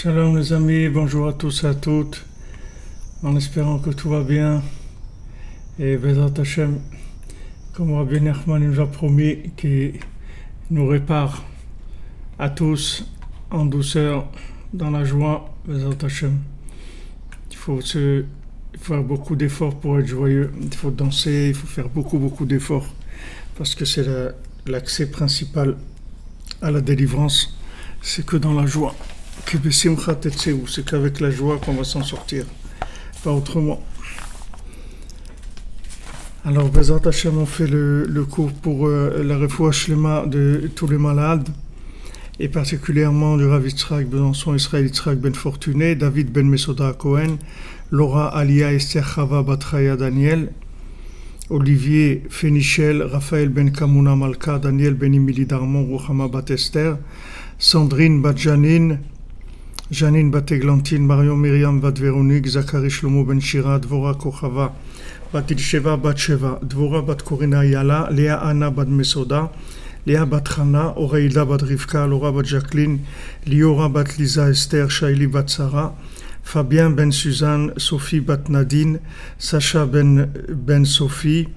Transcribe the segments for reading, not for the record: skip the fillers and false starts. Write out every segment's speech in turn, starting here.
Shalom les amis, bonjour à tous et à toutes, en espérant que tout va bien. Et Bezrat Hashem, comme Rabbi Nachman nous a promis, qu'il nous répare à tous en douceur, dans la joie, Bezrat Hashem. Il faut faire beaucoup d'efforts pour être joyeux, il faut danser, il faut faire beaucoup d'efforts, parce que c'est l'accès principal à la délivrance, c'est que dans la joie. C'est qu'avec la joie qu'on va s'en sortir, pas autrement. Alors, Bezrat Hashem, on fait le cours pour la refoua shlema de tous les malades, et particulièrement du Rav Yitzhak Besançon, Israël Yitzhak Ben Fortuné, David Ben Mesoda Cohen, Laura Alia Esther Chava Batraya Daniel, Olivier Fénichel, Raphaël Ben Kamuna Malka, Daniel Ben Emily Darmon, Ruchama Bat Esther, Sandrine Bat Janine Bat Eglantine, Marion Myriam Bat Véronique, Zachary Shlomo Ben Shira, Dvora Kochava Bat Ilsheva Bat Sheva, Dvora Bat Korina Yala, Léa Anna Bat Mesoda, Léa Bat Chana, Oreida Bat Rivka, Laura Bat Jacqueline, Liora Bat Lisa Esther, Shaili Bat Sarah, Fabien Ben Suzanne, Sophie Bat Nadine, Sacha Ben Sophie,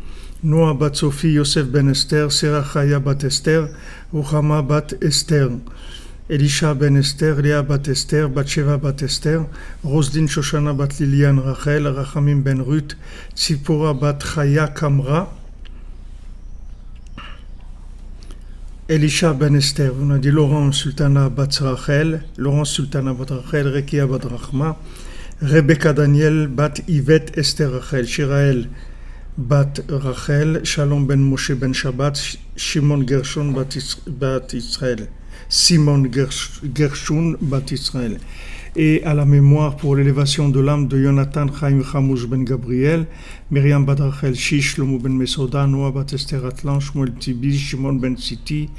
Noah Bat Sophie, Yosef Ben Esther, Sarah Chaya Bat Esther, Ruchama Bat Esther, Elisha Ben Esther, Léa Bat Esther, Batsheva Bat Esther, Roselyne Shoshana Bat Liliane Rachel, Rachamim Ben Ruth, Tzipora Bat Chaya Kamra, Elisha Ben Esther, on a dit Laurent Sultana Bat Rachel, Laurent Sultana Bat Rachel, Rekia Bat Rachma, Rebecca Daniel Bat Yvette Esther Rachel, Shirael Bat Rachel, Shalom Ben Moshe Ben Shabbat, Shimon Gershon Bat Israël, Simon Gershon Bat Israël. Et à la mémoire pour l'élévation de l'âme de Jonathan Chaim Chamouch Ben Gabriel, Myriam Bat Rachel Shish, Shlomo Ben Mesoda, Noah Bat Esther Atlan, Shmuel Tibi, Shimon Ben Siti,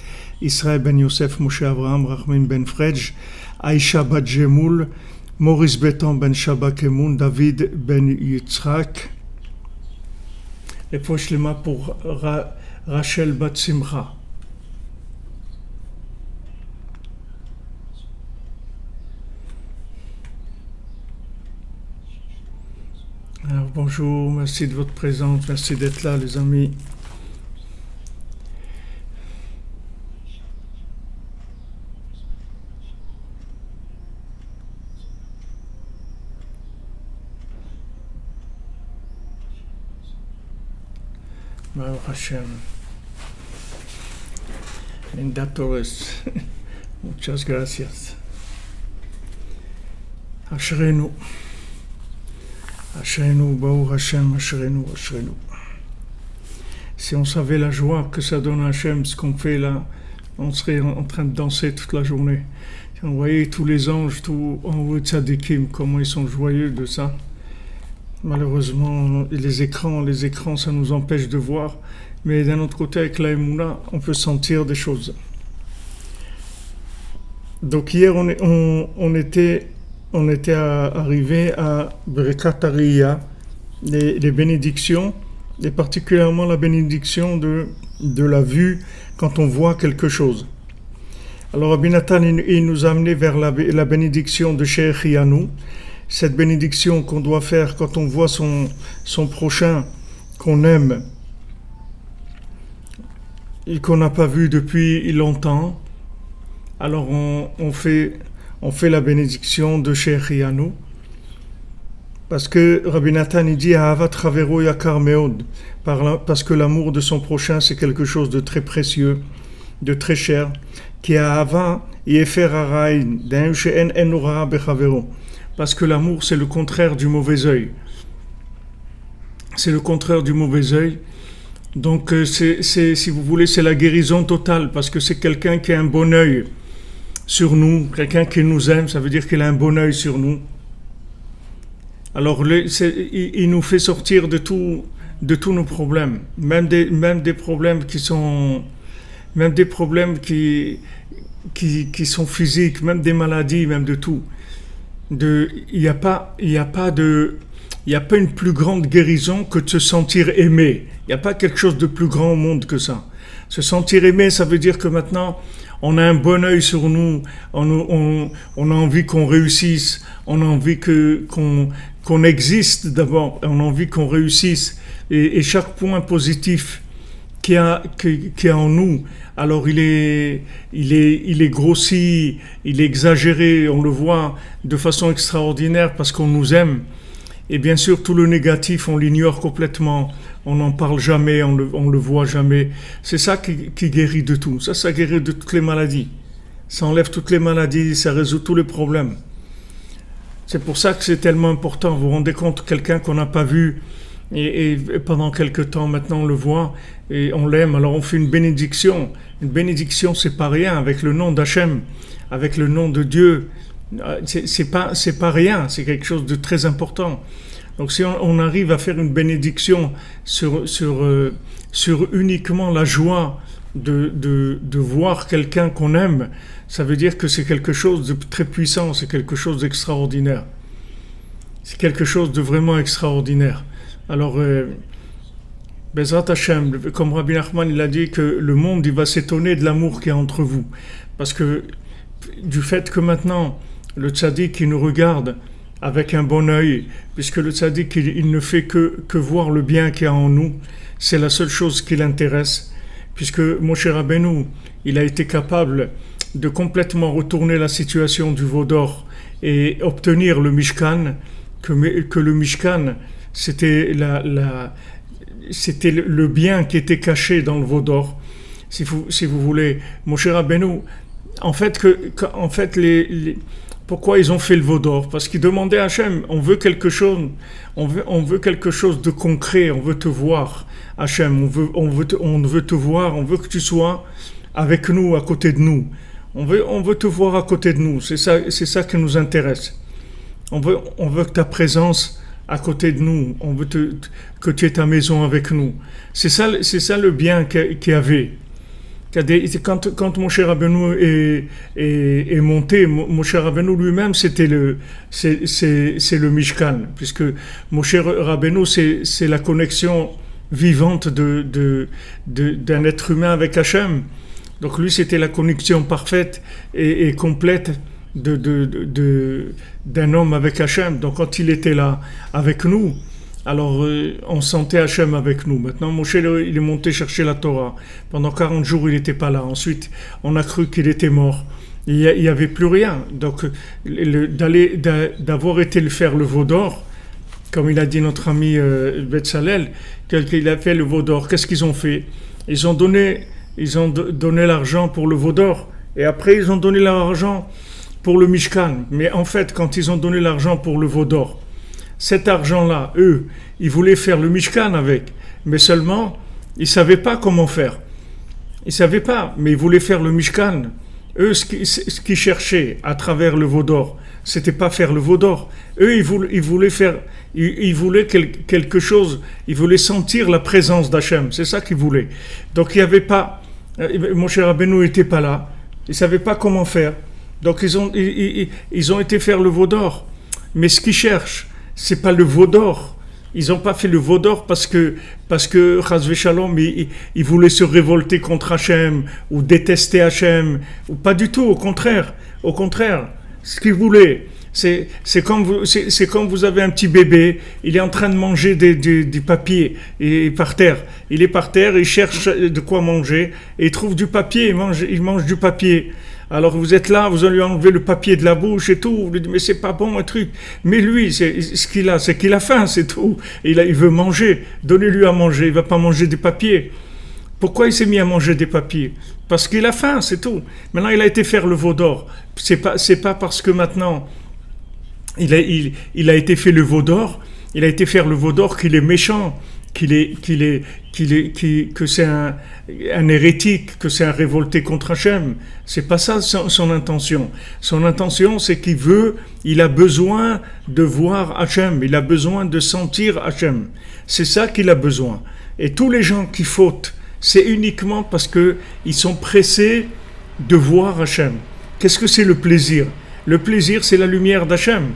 Israël Ben Yosef, Moshe Avraham, Rachmin Ben Frej, Aïcha Bat Jemoul, Maurice Betan Ben Shabak Emoun, David Ben Yitzhak, et Poshlema pour Rachel Bat Simcha. Alors bonjour, merci de votre présence, merci d'être là les amis. Baruch Hashem. Linda Torres. Muchas gracias. Ashrenu. Ashrenu, Baruch Hashem, Ashrenu. Si on savait la joie que ça donne à Hashem, ce qu'on fait là, on serait en train de danser toute la journée. Si on voyait tous les anges, tout en haut de Tzadikim, comment ils sont joyeux de ça. Malheureusement, les écrans, ça nous empêche de voir. Mais d'un autre côté, avec la Emouna, on peut sentir des choses. Donc hier, on était arrivé à Berekat Ariya, les bénédictions, et particulièrement la bénédiction de la vue quand on voit quelque chose. Alors Rabbi Nathan, il nous a amené vers la bénédiction de Sheikh Yanou, cette bénédiction qu'on doit faire quand on voit son prochain qu'on aime et qu'on n'a pas vu depuis longtemps. Alors on fait la bénédiction de Sheikh Yanou, parce que Rabbi Nathan il dit Ahavat Chavero Yakar Meod, parce que l'amour de son prochain c'est quelque chose de très précieux, de très cher, qui Ahava Yefer Arain d'un she'en en ura bechavero, parce que l'amour c'est le contraire du mauvais œil. C'est le contraire du mauvais œil. Donc c'est si vous voulez c'est la guérison totale, parce que c'est quelqu'un qui a un bon œil sur nous, quelqu'un qui nous aime, ça veut dire qu'il a un bon œil sur nous. Alors il nous fait sortir de tous nos problèmes, même des problèmes qui sont physiques, même des maladies, même de tout. Il n'y a pas une plus grande guérison que de se sentir aimé. Il n'y a pas quelque chose de plus grand au monde que ça. Se sentir aimé, ça veut dire que maintenant, on a un bon œil sur nous, on a envie qu'on réussisse, on a envie qu'on existe d'abord, on a envie qu'on réussisse. Et chaque point positif qu'il y a en nous, alors il est grossi, il est exagéré, on le voit de façon extraordinaire parce qu'on nous aime. Et bien sûr, tout le négatif, on l'ignore complètement, on n'en parle jamais, on le voit jamais. C'est ça qui guérit de tout. Ça guérit de toutes les maladies. Ça enlève toutes les maladies, ça résout tous les problèmes. C'est pour ça que c'est tellement important. Vous vous rendez compte, quelqu'un qu'on n'a pas vu, et pendant quelque temps, maintenant on le voit, et on l'aime, alors on fait une bénédiction. Une bénédiction, c'est pas rien, avec le nom d'Hachem, avec le nom de Dieu. C'est pas rien, c'est quelque chose de très important. Donc si on arrive à faire une bénédiction sur uniquement la joie de voir quelqu'un qu'on aime, ça veut dire que c'est quelque chose de très puissant, c'est quelque chose d'extraordinaire. C'est quelque chose de vraiment extraordinaire. Alors, Bezrat Hashem, comme Rabbi Nachman, il a dit que le monde, il va s'étonner de l'amour qu'il y a entre vous. Parce que du fait que maintenant, le tzaddik, il nous regarde avec un bon œil, puisque le tzaddik, il ne fait que voir le bien qu'il y a en nous, c'est la seule chose qui l'intéresse, puisque Moshe Rabbeinu, il a été capable de complètement retourner la situation du veau d'or et obtenir le Mishkan, que le Mishkan, c'était c'était le bien qui était caché dans le veau d'or. Si vous voulez, Moshe Rabbeinu, en fait, pourquoi ils ont fait le veau d'or? Parce qu'ils demandaient à Hachem, on veut quelque chose de concret, on veut te voir, Hachem, on veut te voir, on veut que tu sois avec nous, à côté de nous. On veut te voir à côté de nous, c'est ça qui nous intéresse. On veut que ta présence à côté de nous, on veut que tu aies ta maison avec nous. C'est ça le bien qu'il y avait. Quand Moshe Rabbeinu est monté, Moshe Rabbeinu lui-même, c'est le Mishkan, puisque Moshe Rabbeinu, c'est la connexion vivante d'un être humain avec Hachem. Donc lui, c'était la connexion parfaite et complète d'un homme avec Hachem. Donc quand il était là avec nous, alors on sentait Hachem avec nous. Maintenant Moshe, il est monté chercher la Torah. Pendant 40 jours, il n'était pas là. Ensuite, on a cru qu'il était mort. Il n'y avait plus rien. Donc d'avoir été faire le veau d'or, comme il a dit notre ami Betzalel, qu'il a fait le veau d'or, qu'est-ce qu'ils ont fait? Ils ont donné l'argent pour le veau d'or, et après ils ont donné l'argent pour le Mishkan. Mais en fait, quand ils ont donné l'argent pour le veau d'or, cet argent-là, eux, ils voulaient faire le Mishkan avec, mais seulement, ils ne savaient pas comment faire. Ils ne savaient pas, mais ils voulaient faire le Mishkan. Eux, ce qu'ils cherchaient à travers le veau d'or, c'était pas faire le veau d'or. Eux, ils voulaient quelque chose, ils voulaient sentir la présence d'Hachem, c'est ça qu'ils voulaient. Donc il n'y avait pas, Moshe Rabbeinu n'était pas là, ils ne savaient pas comment faire. Donc ils ont été faire le veau d'or. Mais ce qu'ils cherchent, c'est pas le veau d'or. Ils n'ont pas fait le veau d'or parce que Chas v'Shalom, ils voulaient se révolter contre Hachem ou détester Hachem. Ou pas du tout, au contraire. Au contraire, ce qu'ils voulaient, c'est comme vous avez un petit bébé, il est en train de manger du papier et par terre. Il est par terre, il cherche de quoi manger et il trouve du papier, il mange du papier. Alors vous êtes là, vous allez lui enlever le papier de la bouche et tout, vous lui dites mais c'est pas bon un truc. Mais lui, ce qu'il a, c'est qu'il a faim, c'est tout. Il veut manger, donnez-lui à manger, il va pas manger des papiers. Pourquoi il s'est mis à manger des papiers? Parce qu'il a faim, c'est tout. Maintenant il a été faire le veau d'or. C'est pas parce que maintenant il a été fait le veau d'or, il a été faire le veau d'or qu'il est méchant, que c'est un hérétique, que c'est un révolté contre Hachem. C'est pas ça son intention. Son intention, c'est il a besoin de voir Hachem, il a besoin de sentir Hachem. C'est ça qu'il a besoin. Et tous les gens qui fautent, c'est uniquement parce que ils sont pressés de voir Hachem. Qu'est-ce que c'est le plaisir? Le plaisir, c'est la lumière d'Hachem.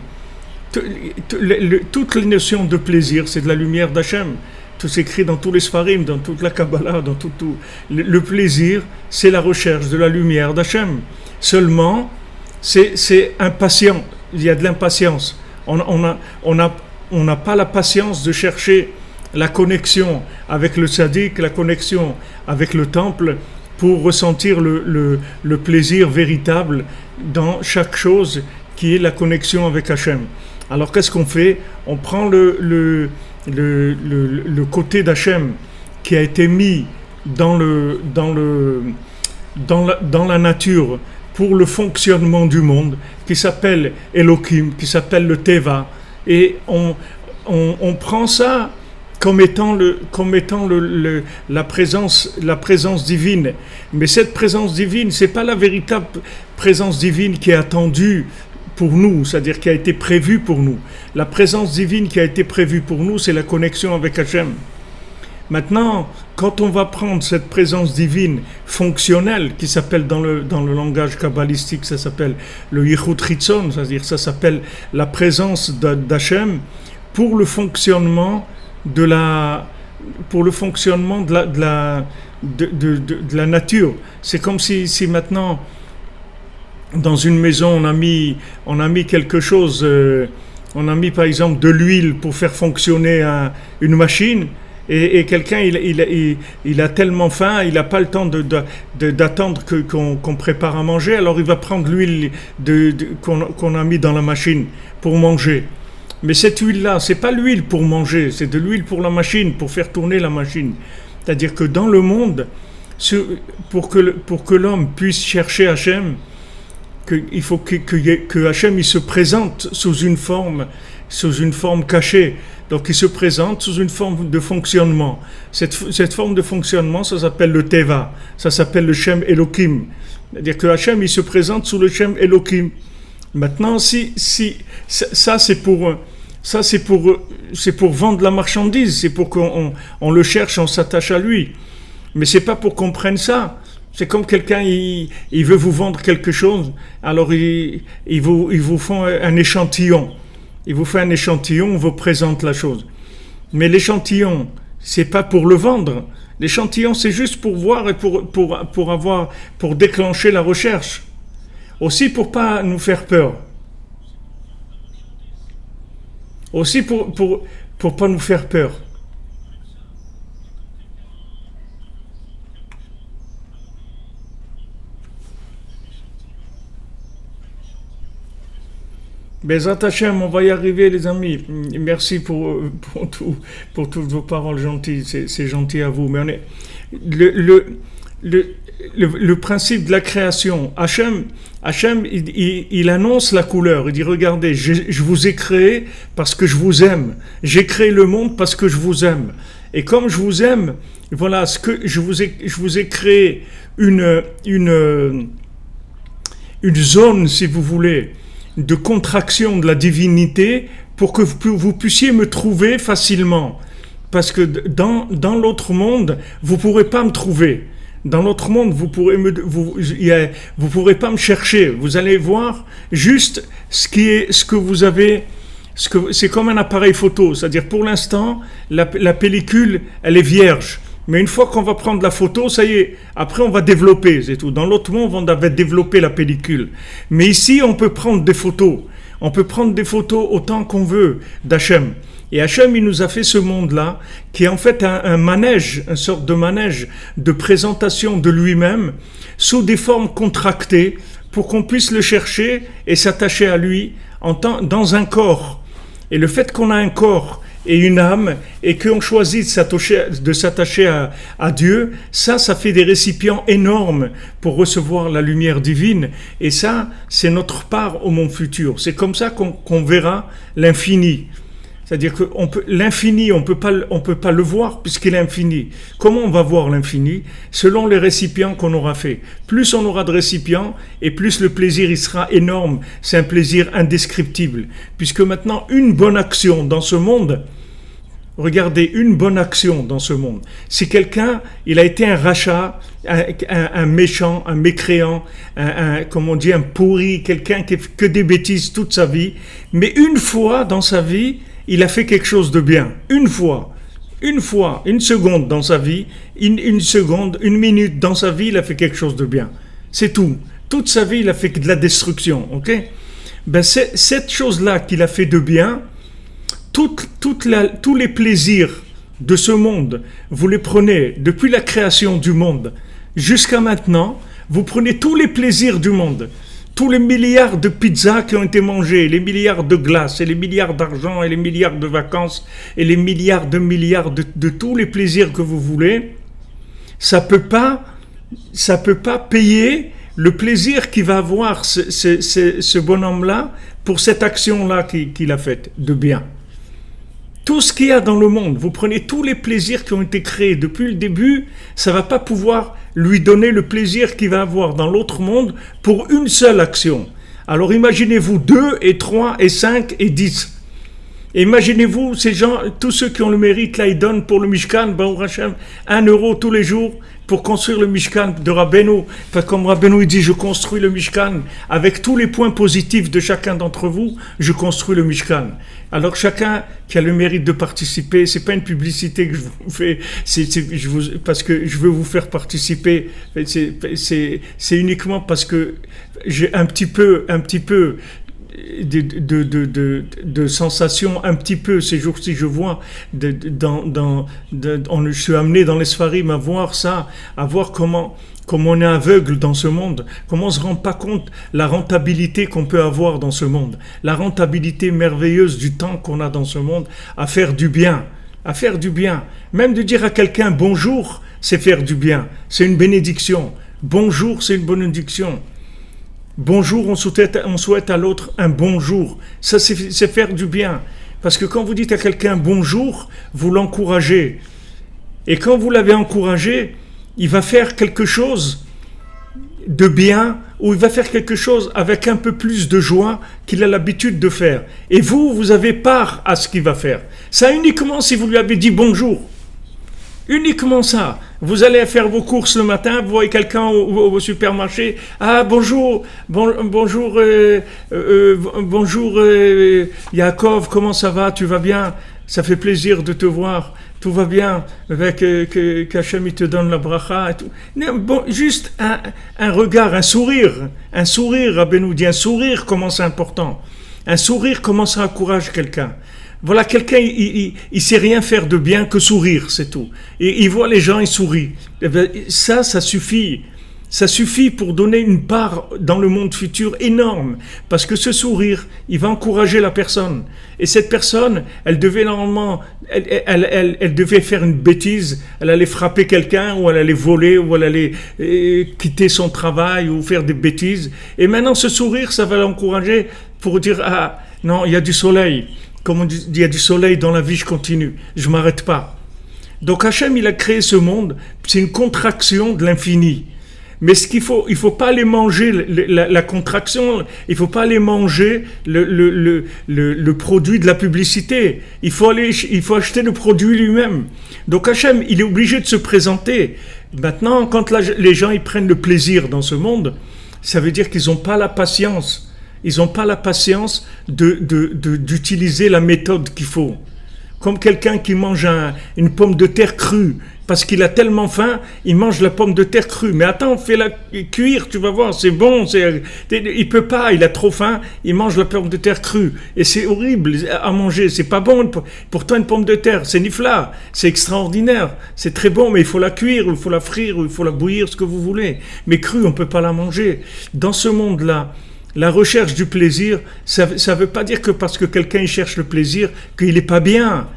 Toutes les notions de plaisir, c'est de la lumière d'Hachem. tout s'écrit dans tous les Sfarim, dans toute la Kabbalah, dans tout. Le plaisir, c'est la recherche de la lumière d'Hachem. Seulement, c'est impatient. Il y a de l'impatience. On n'a pas la patience de chercher la connexion avec le tzaddik, la connexion avec le temple, pour ressentir le plaisir véritable dans chaque chose qui est la connexion avec Hachem. Alors qu'est-ce qu'on fait? On prend le côté d'Hachem qui a été mis dans la nature pour le fonctionnement du monde, qui s'appelle Elohim, qui s'appelle le Teva, et on prend ça comme étant la présence divine. Mais cette présence divine, c'est pas la véritable présence divine qui est attendue pour nous, c'est-à-dire qui a été prévue pour nous. La présence divine qui a été prévue pour nous, c'est la connexion avec Hachem. Maintenant, quand on va prendre cette présence divine fonctionnelle, qui s'appelle dans le langage kabbalistique, ça s'appelle le Yichud Chitzon, c'est-à-dire ça s'appelle la présence d'Hachem pour le fonctionnement de la nature. C'est comme si maintenant dans une maison on a mis quelque chose, on a mis par exemple de l'huile pour faire fonctionner une machine, et quelqu'un il a tellement faim, il n'a pas le temps d'attendre qu'on prépare à manger, alors il va prendre l'huile qu'on a mis dans la machine pour manger. Mais cette huile-là, c'est pas l'huile pour manger, c'est de l'huile pour la machine, pour faire tourner la machine. C'est-à-dire que dans le monde, pour que l'homme puisse chercher Hachem, il faut que Hachem il se présente sous une forme cachée. Donc il se présente sous une forme de fonctionnement. Cette forme de fonctionnement, ça s'appelle le Teva, ça s'appelle le Shem Elohim. C'est-à-dire que Hachem il se présente sous le Shem Elohim. Maintenant, ça c'est pour vendre la marchandise, c'est pour qu'on le cherche, on s'attache à lui. Mais c'est pas pour qu'on prenne ça. C'est comme quelqu'un, il veut vous vendre quelque chose, alors il vous font un échantillon. Il vous fait un échantillon, on vous présente la chose. Mais l'échantillon, c'est pas pour le vendre. L'échantillon, c'est juste pour voir et pour déclencher la recherche. Aussi pour pas nous faire peur. Aussi pour pas nous faire peur. Bezrat Hashem, on va y arriver les amis. Merci pour toutes vos paroles gentilles, c'est gentil à vous. Mais on est le principe de la création. Hachem, il annonce la couleur. Il dit regardez, je vous ai créé parce que je vous aime. J'ai créé le monde parce que je vous aime. Et comme je vous aime, voilà ce que je vous ai créé une zone, si vous voulez, de contraction de la divinité pour que vous puissiez me trouver facilement. Parce que dans l'autre monde, vous pourrez pas me trouver. Dans l'autre monde, vous pourrez pas me chercher. Vous allez voir juste ce que vous avez. C'est comme un appareil photo. C'est-à-dire, pour l'instant, la pellicule, elle est vierge. Mais une fois qu'on va prendre la photo, ça y est, après on va développer, c'est tout. Dans l'autre monde, on avait développé la pellicule. Mais ici, on peut prendre des photos. On peut prendre des photos autant qu'on veut d'Hachem. Et Hachem, il nous a fait ce monde-là, qui est en fait un manège, une sorte de manège de présentation de lui-même, sous des formes contractées, pour qu'on puisse le chercher et s'attacher à lui dans un corps. Et le fait qu'on a un corps et une âme, et qu'on choisit de s'attacher à Dieu, ça fait des récipients énormes pour recevoir la lumière divine, et ça, c'est notre part au monde futur. C'est comme ça qu'on verra l'infini. C'est-à-dire que l'infini, on peut pas le voir puisqu'il est infini. Comment on va voir l'infini? Selon les récipients qu'on aura fait. Plus on aura de récipients, et plus le plaisir il sera énorme. C'est un plaisir indescriptible. Puisque maintenant, une bonne action dans ce monde, regardez, une bonne action dans ce monde. Si quelqu'un, il a été un rachat, un méchant, un mécréant, comme on dit, un pourri, quelqu'un qui fait que des bêtises toute sa vie, mais une fois dans sa vie, il a fait quelque chose de bien. Une fois. Une fois, une seconde dans sa vie, une seconde, une minute dans sa vie, il a fait quelque chose de bien. C'est tout. Toute sa vie, il a fait de la destruction. Ok? Ben, cette chose-là qu'il a fait de bien, tous les plaisirs de ce monde, vous les prenez depuis la création du monde jusqu'à maintenant, vous prenez tous les plaisirs du monde, tous les milliards de pizzas qui ont été mangés, les milliards de glaces, et les milliards d'argent, et les milliards de vacances, et les milliards de tous les plaisirs que vous voulez, ça peut pas payer le plaisir qu'il va avoir ce bonhomme-là pour cette action-là qu'il a faite de bien. Tout ce qu'il y a dans le monde, vous prenez tous les plaisirs qui ont été créés depuis le début, ça ne va pas pouvoir lui donner le plaisir qu'il va avoir dans l'autre monde pour une seule action. Alors imaginez-vous 2 et 3 et 5 et 10. Et imaginez-vous ces gens, tous ceux qui ont le mérite, là ils donnent pour le Mishkan, Baruch Hashem, 1 euro tous les jours pour construire le Mishkan de Rabbeinu. Enfin, comme Rabbeinu il dit, je construis le Mishkan avec tous les points positifs de chacun d'entre vous, je construis le Mishkan. Alors chacun qui a le mérite de participer, c'est pas une publicité que je vous fais, parce que je veux vous faire participer, c'est uniquement parce que j'ai un petit peu de sensations un petit peu ces jours-ci, je vois je suis amené dans les Sfarim à voir ça, à voir comment on est aveugle dans ce monde, comment on ne se rend pas compte la rentabilité qu'on peut avoir dans ce monde, la rentabilité merveilleuse du temps qu'on a dans ce monde à faire du bien, même de dire à quelqu'un bonjour, c'est faire du bien, c'est une bénédiction, bonjour c'est une bénédiction. Bonjour, on souhaite à l'autre un bonjour. Ça, c'est faire du bien. Parce que quand vous dites à quelqu'un bonjour, vous l'encouragez. Et quand vous l'avez encouragé, il va faire quelque chose de bien ou il va faire quelque chose avec un peu plus de joie qu'il a l'habitude de faire. Et vous avez part à ce qu'il va faire. Ça uniquement si vous lui avez dit bonjour. Uniquement ça. Vous allez faire vos courses le matin, vous voyez quelqu'un au supermarché. Ah bonjour Yaakov, comment ça va? Tu vas bien? Ça fait plaisir de te voir. Tout va bien avec qu'Hachem il te donne la bracha et tout. Bon, juste un regard, un sourire, Rabbeinu dit un sourire comment c'est important. Un sourire comment ça encourage quelqu'un. Voilà, quelqu'un, il sait rien faire de bien que sourire, c'est tout. Et il voit les gens, il sourit. Et bien, ça suffit. Ça suffit pour donner une part dans le monde futur énorme. Parce que ce sourire, il va encourager la personne. Et cette personne, elle devait normalement, elle devait faire une bêtise. Elle allait frapper quelqu'un, ou elle allait voler, ou elle allait quitter son travail, ou faire des bêtises. Et maintenant, ce sourire, ça va l'encourager pour dire, ah, non, il y a du soleil. Comme on dit, il y a du soleil dans la vie, je continue, je ne m'arrête pas. Donc Hachem, il a créé ce monde, c'est une contraction de l'infini. Mais il faut pas aller manger la contraction, il faut pas aller manger le produit de la publicité. Il faut acheter le produit lui-même. Donc Hachem, il est obligé de se présenter. Maintenant, quand les gens ils prennent le plaisir dans ce monde, ça veut dire qu'ils n'ont pas la patience. Ils n'ont pas la patience d'utiliser la méthode qu'il faut. Comme quelqu'un qui mange une pomme de terre crue, parce qu'il a tellement faim, il mange la pomme de terre crue. Mais attends, fais-la cuire, tu vas voir, c'est bon. Il peut pas, il a trop faim, il mange la pomme de terre crue. Et c'est horrible à manger, c'est pas bon. Pourtant, une pomme de terre, c'est nifla, c'est extraordinaire, c'est très bon, mais il faut la cuire, il faut la frire, il faut la bouillir, ce que vous voulez. Mais crue, on peut pas la manger. Dans ce monde-là, la recherche du plaisir, ça ne veut pas dire que parce que quelqu'un il cherche le plaisir, qu'il n'est pas bien.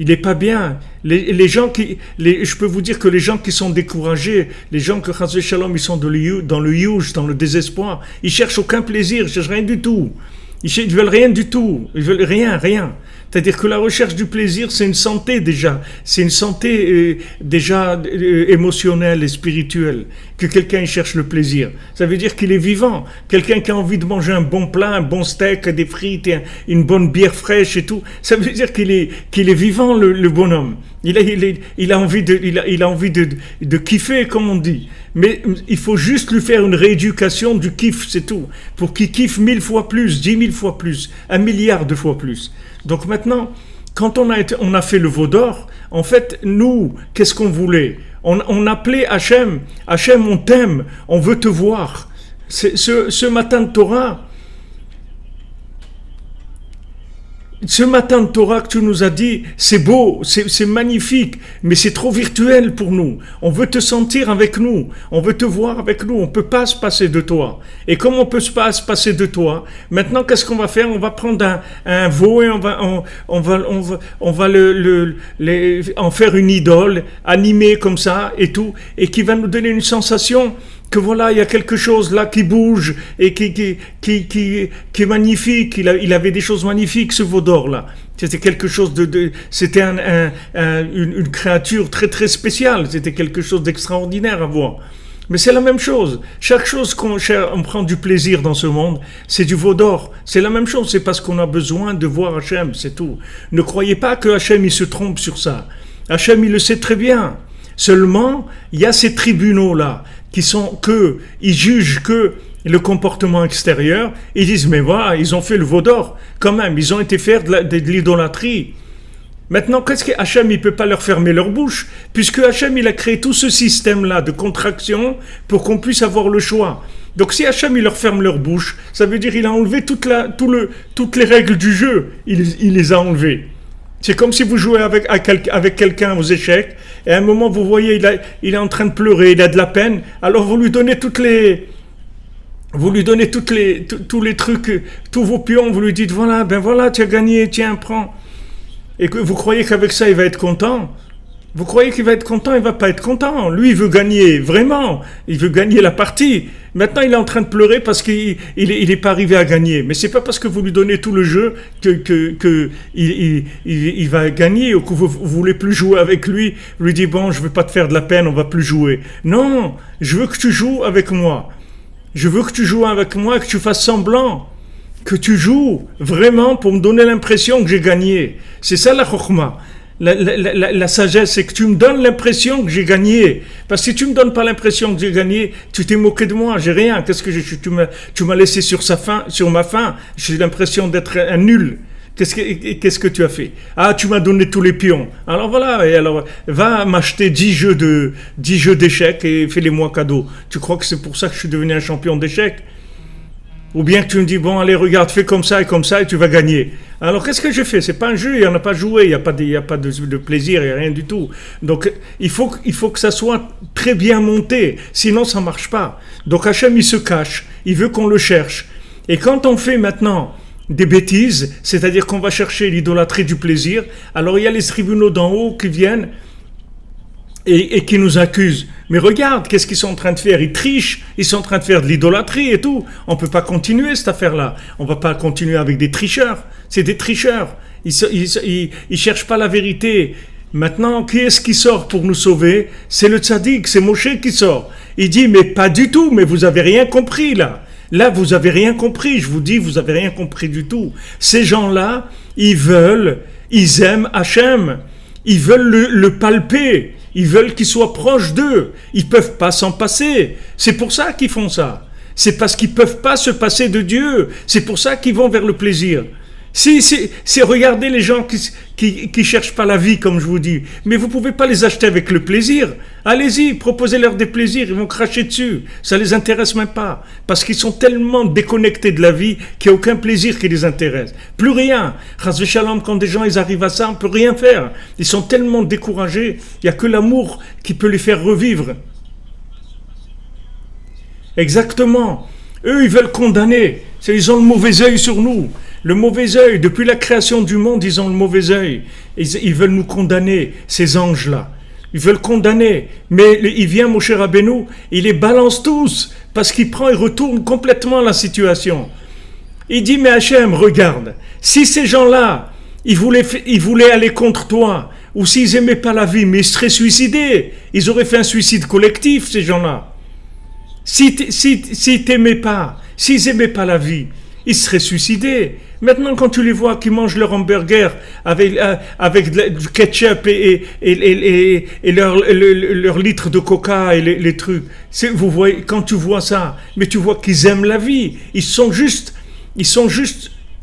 Il n'est pas bien. Je peux vous dire que les gens qui sont découragés, les gens que Chas v'Shalom, ils sont dans le yuj, dans le désespoir, ils cherchent aucun plaisir, ils cherchent rien du tout. Ils veulent rien du tout. Ils veulent rien. C'est-à-dire que la recherche du plaisir, c'est une santé déjà. C'est une santé émotionnelle et spirituelle. Que quelqu'un cherche le plaisir. Ça veut dire qu'il est vivant. Quelqu'un qui a envie de manger un bon plat, un bon steak, des frites, une bonne bière fraîche et tout. Ça veut dire qu'il est vivant, le bonhomme. Il a envie de kiffer, comme on dit. Mais il faut juste lui faire une rééducation du kiff, c'est tout. Pour qu'il kiffe 1000 fois plus, 10 000 fois plus, 1 milliard de fois plus. Donc maintenant, quand on a fait le veau d'or, En fait, nous, qu'est-ce qu'on voulait? On appelait Hachem, Hachem, on t'aime, on veut te voir. Ce matin de Torah, que tu nous as dit, c'est beau, c'est magnifique, mais c'est trop virtuel pour nous. On veut te sentir avec nous, on veut te voir avec nous, on ne peut pas se passer de toi. Et comme on ne peut pas se passer de toi, maintenant qu'est-ce qu'on va faire? On va prendre un veau et on va en faire une idole, animée comme ça et tout, et qui va nous donner une sensation que voilà, il y a quelque chose là qui bouge et qui est magnifique. Il avait des choses magnifiques, ce veau d'or là. C'était quelque chose c'était une créature très très spéciale. C'était quelque chose d'extraordinaire à voir. Mais c'est la même chose. Chaque chose on prend du plaisir dans ce monde, c'est du veau d'or. C'est la même chose. C'est parce qu'on a besoin de voir Hachem, c'est tout. Ne croyez pas que Hachem il se trompe sur ça. Hachem il le sait très bien. Seulement, il y a ces tribunaux-là ils jugent que le comportement extérieur, ils disent, mais voilà, ils ont fait le veau d'or, quand même, ils ont été faire de l'idolâtrie. Maintenant, qu'est-ce que Hachem, il ne peut pas leur fermer leur bouche, puisque Hachem, il a créé tout ce système-là de contraction pour qu'on puisse avoir le choix. Donc si Hachem, il leur ferme leur bouche, ça veut dire qu'il a enlevé toutes les règles du jeu, il les a enlevées. C'est comme si vous jouez avec quelqu'un aux échecs, et à un moment, vous voyez, il est en train de pleurer, il a de la peine, alors vous lui donnez tous les trucs, tous vos pions, vous lui dites, voilà, tu as gagné, tiens, prends. Et que vous croyez qu'avec ça, il va être content. Vous croyez qu'il va être content, il va pas être content. Lui, il veut gagner, vraiment. Il veut gagner la partie. Maintenant, il est en train de pleurer parce qu'il est pas arrivé à gagner. Mais c'est pas parce que vous lui donnez tout le jeu il va gagner ou que vous voulez plus jouer avec lui. Lui dit, bon, je veux pas te faire de la peine, on va plus jouer. Non, je veux que tu joues avec moi. Je veux que tu joues avec moi, que tu fasses semblant. Que tu joues vraiment pour me donner l'impression que j'ai gagné. C'est ça la chokhma. La sagesse, c'est que tu me donnes l'impression que j'ai gagné. Parce que si tu me donnes pas l'impression que j'ai gagné, tu t'es moqué de moi, j'ai rien. Qu'est-ce que tu m'as laissé sur ma faim. J'ai l'impression d'être un nul. Qu'est-ce que tu as fait? Ah, tu m'as donné tous les pions. Alors voilà, et alors va m'acheter 10 jeux d'échecs et fais-les-moi cadeau. Tu crois que c'est pour ça que je suis devenu un champion d'échecs? Ou bien que tu me dis, bon, allez, regarde, fais comme ça et tu vas gagner. Alors, qu'est-ce que je fais? C'est pas un jeu, il n'y en a pas joué, il n'y a pas de plaisir, il n'y a rien du tout. Donc, il faut que ça soit très bien monté, sinon ça ne marche pas. Donc, Hachem, il se cache, il veut qu'on le cherche. Et quand on fait maintenant des bêtises, c'est-à-dire qu'on va chercher l'idolâtrie du plaisir, alors il y a les tribunaux d'en haut qui viennent et qui nous accusent. Mais regarde, qu'est-ce qu'ils sont en train de faire? Ils trichent, ils sont en train de faire de l'idolâtrie et tout. On ne peut pas continuer cette affaire-là. On ne va pas continuer avec des tricheurs. C'est des tricheurs. Ils cherchent pas la vérité. Maintenant, qui est-ce qui sort pour nous sauver? C'est le tzaddik, c'est Moshe qui sort. Il dit, mais pas du tout, mais vous avez rien compris là. Là, vous avez rien compris. Je vous dis, vous avez rien compris du tout. Ces gens-là, ils aiment Hachem. Ils veulent le palper. Ils veulent qu'il soit proche d'eux. Ils ne peuvent pas s'en passer. C'est pour ça qu'ils font ça. C'est parce qu'ils ne peuvent pas se passer de Dieu. C'est pour ça qu'ils vont vers le plaisir. C'est regardez les gens qui cherchent pas la vie, comme je vous dis. Mais vous pouvez pas les acheter avec le plaisir. Allez-y, proposez-leur des plaisirs. Ils vont cracher dessus. Ça les intéresse même pas. Parce qu'ils sont tellement déconnectés de la vie qu'il n'y a aucun plaisir qui les intéresse. Plus rien. Chas v'shalom, quand des gens ils arrivent à ça, on peut rien faire. Ils sont tellement découragés. Il n'y a que l'amour qui peut les faire revivre. Exactement. Eux, ils veulent condamner. Ils ont le mauvais œil sur nous. Le mauvais œil, depuis la création du monde, ils ont le mauvais œil. Ils veulent nous condamner, ces anges-là. Ils veulent condamner. Mais il vient, Moshe Rabbeinu, il les balance tous, parce qu'il retourne complètement la situation. Il dit, mais Hachem, regarde, si ces gens-là, ils voulaient aller contre toi, ou s'ils n'aimaient pas la vie, mais ils seraient suicidés, ils auraient fait un suicide collectif, ces gens-là. S'ils t'aimaient pas, s'ils n'aimaient pas la vie, ils seraient suicidés. Maintenant, quand tu les vois qui mangent leur hamburger avec du ketchup et leur litre de coca et les trucs, vous voyez, quand tu vois ça, mais tu vois qu'ils aiment la vie. Ils sont juste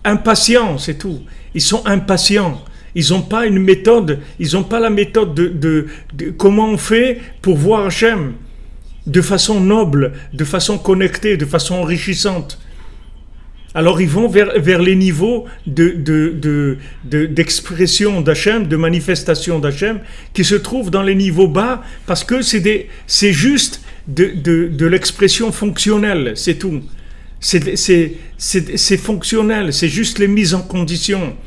impatients, c'est tout. Ils sont impatients. Ils n'ont pas une méthode, ils n'ont pas la méthode de comment on fait pour voir Hachem de façon noble, de façon connectée, de façon enrichissante. Alors ils vont vers les niveaux d'expression d'Hachem, de manifestation d'Hachem, qui se trouvent dans les niveaux bas, parce que c'est juste de l'expression fonctionnelle, c'est tout. C'est fonctionnel, c'est juste les mises en condition.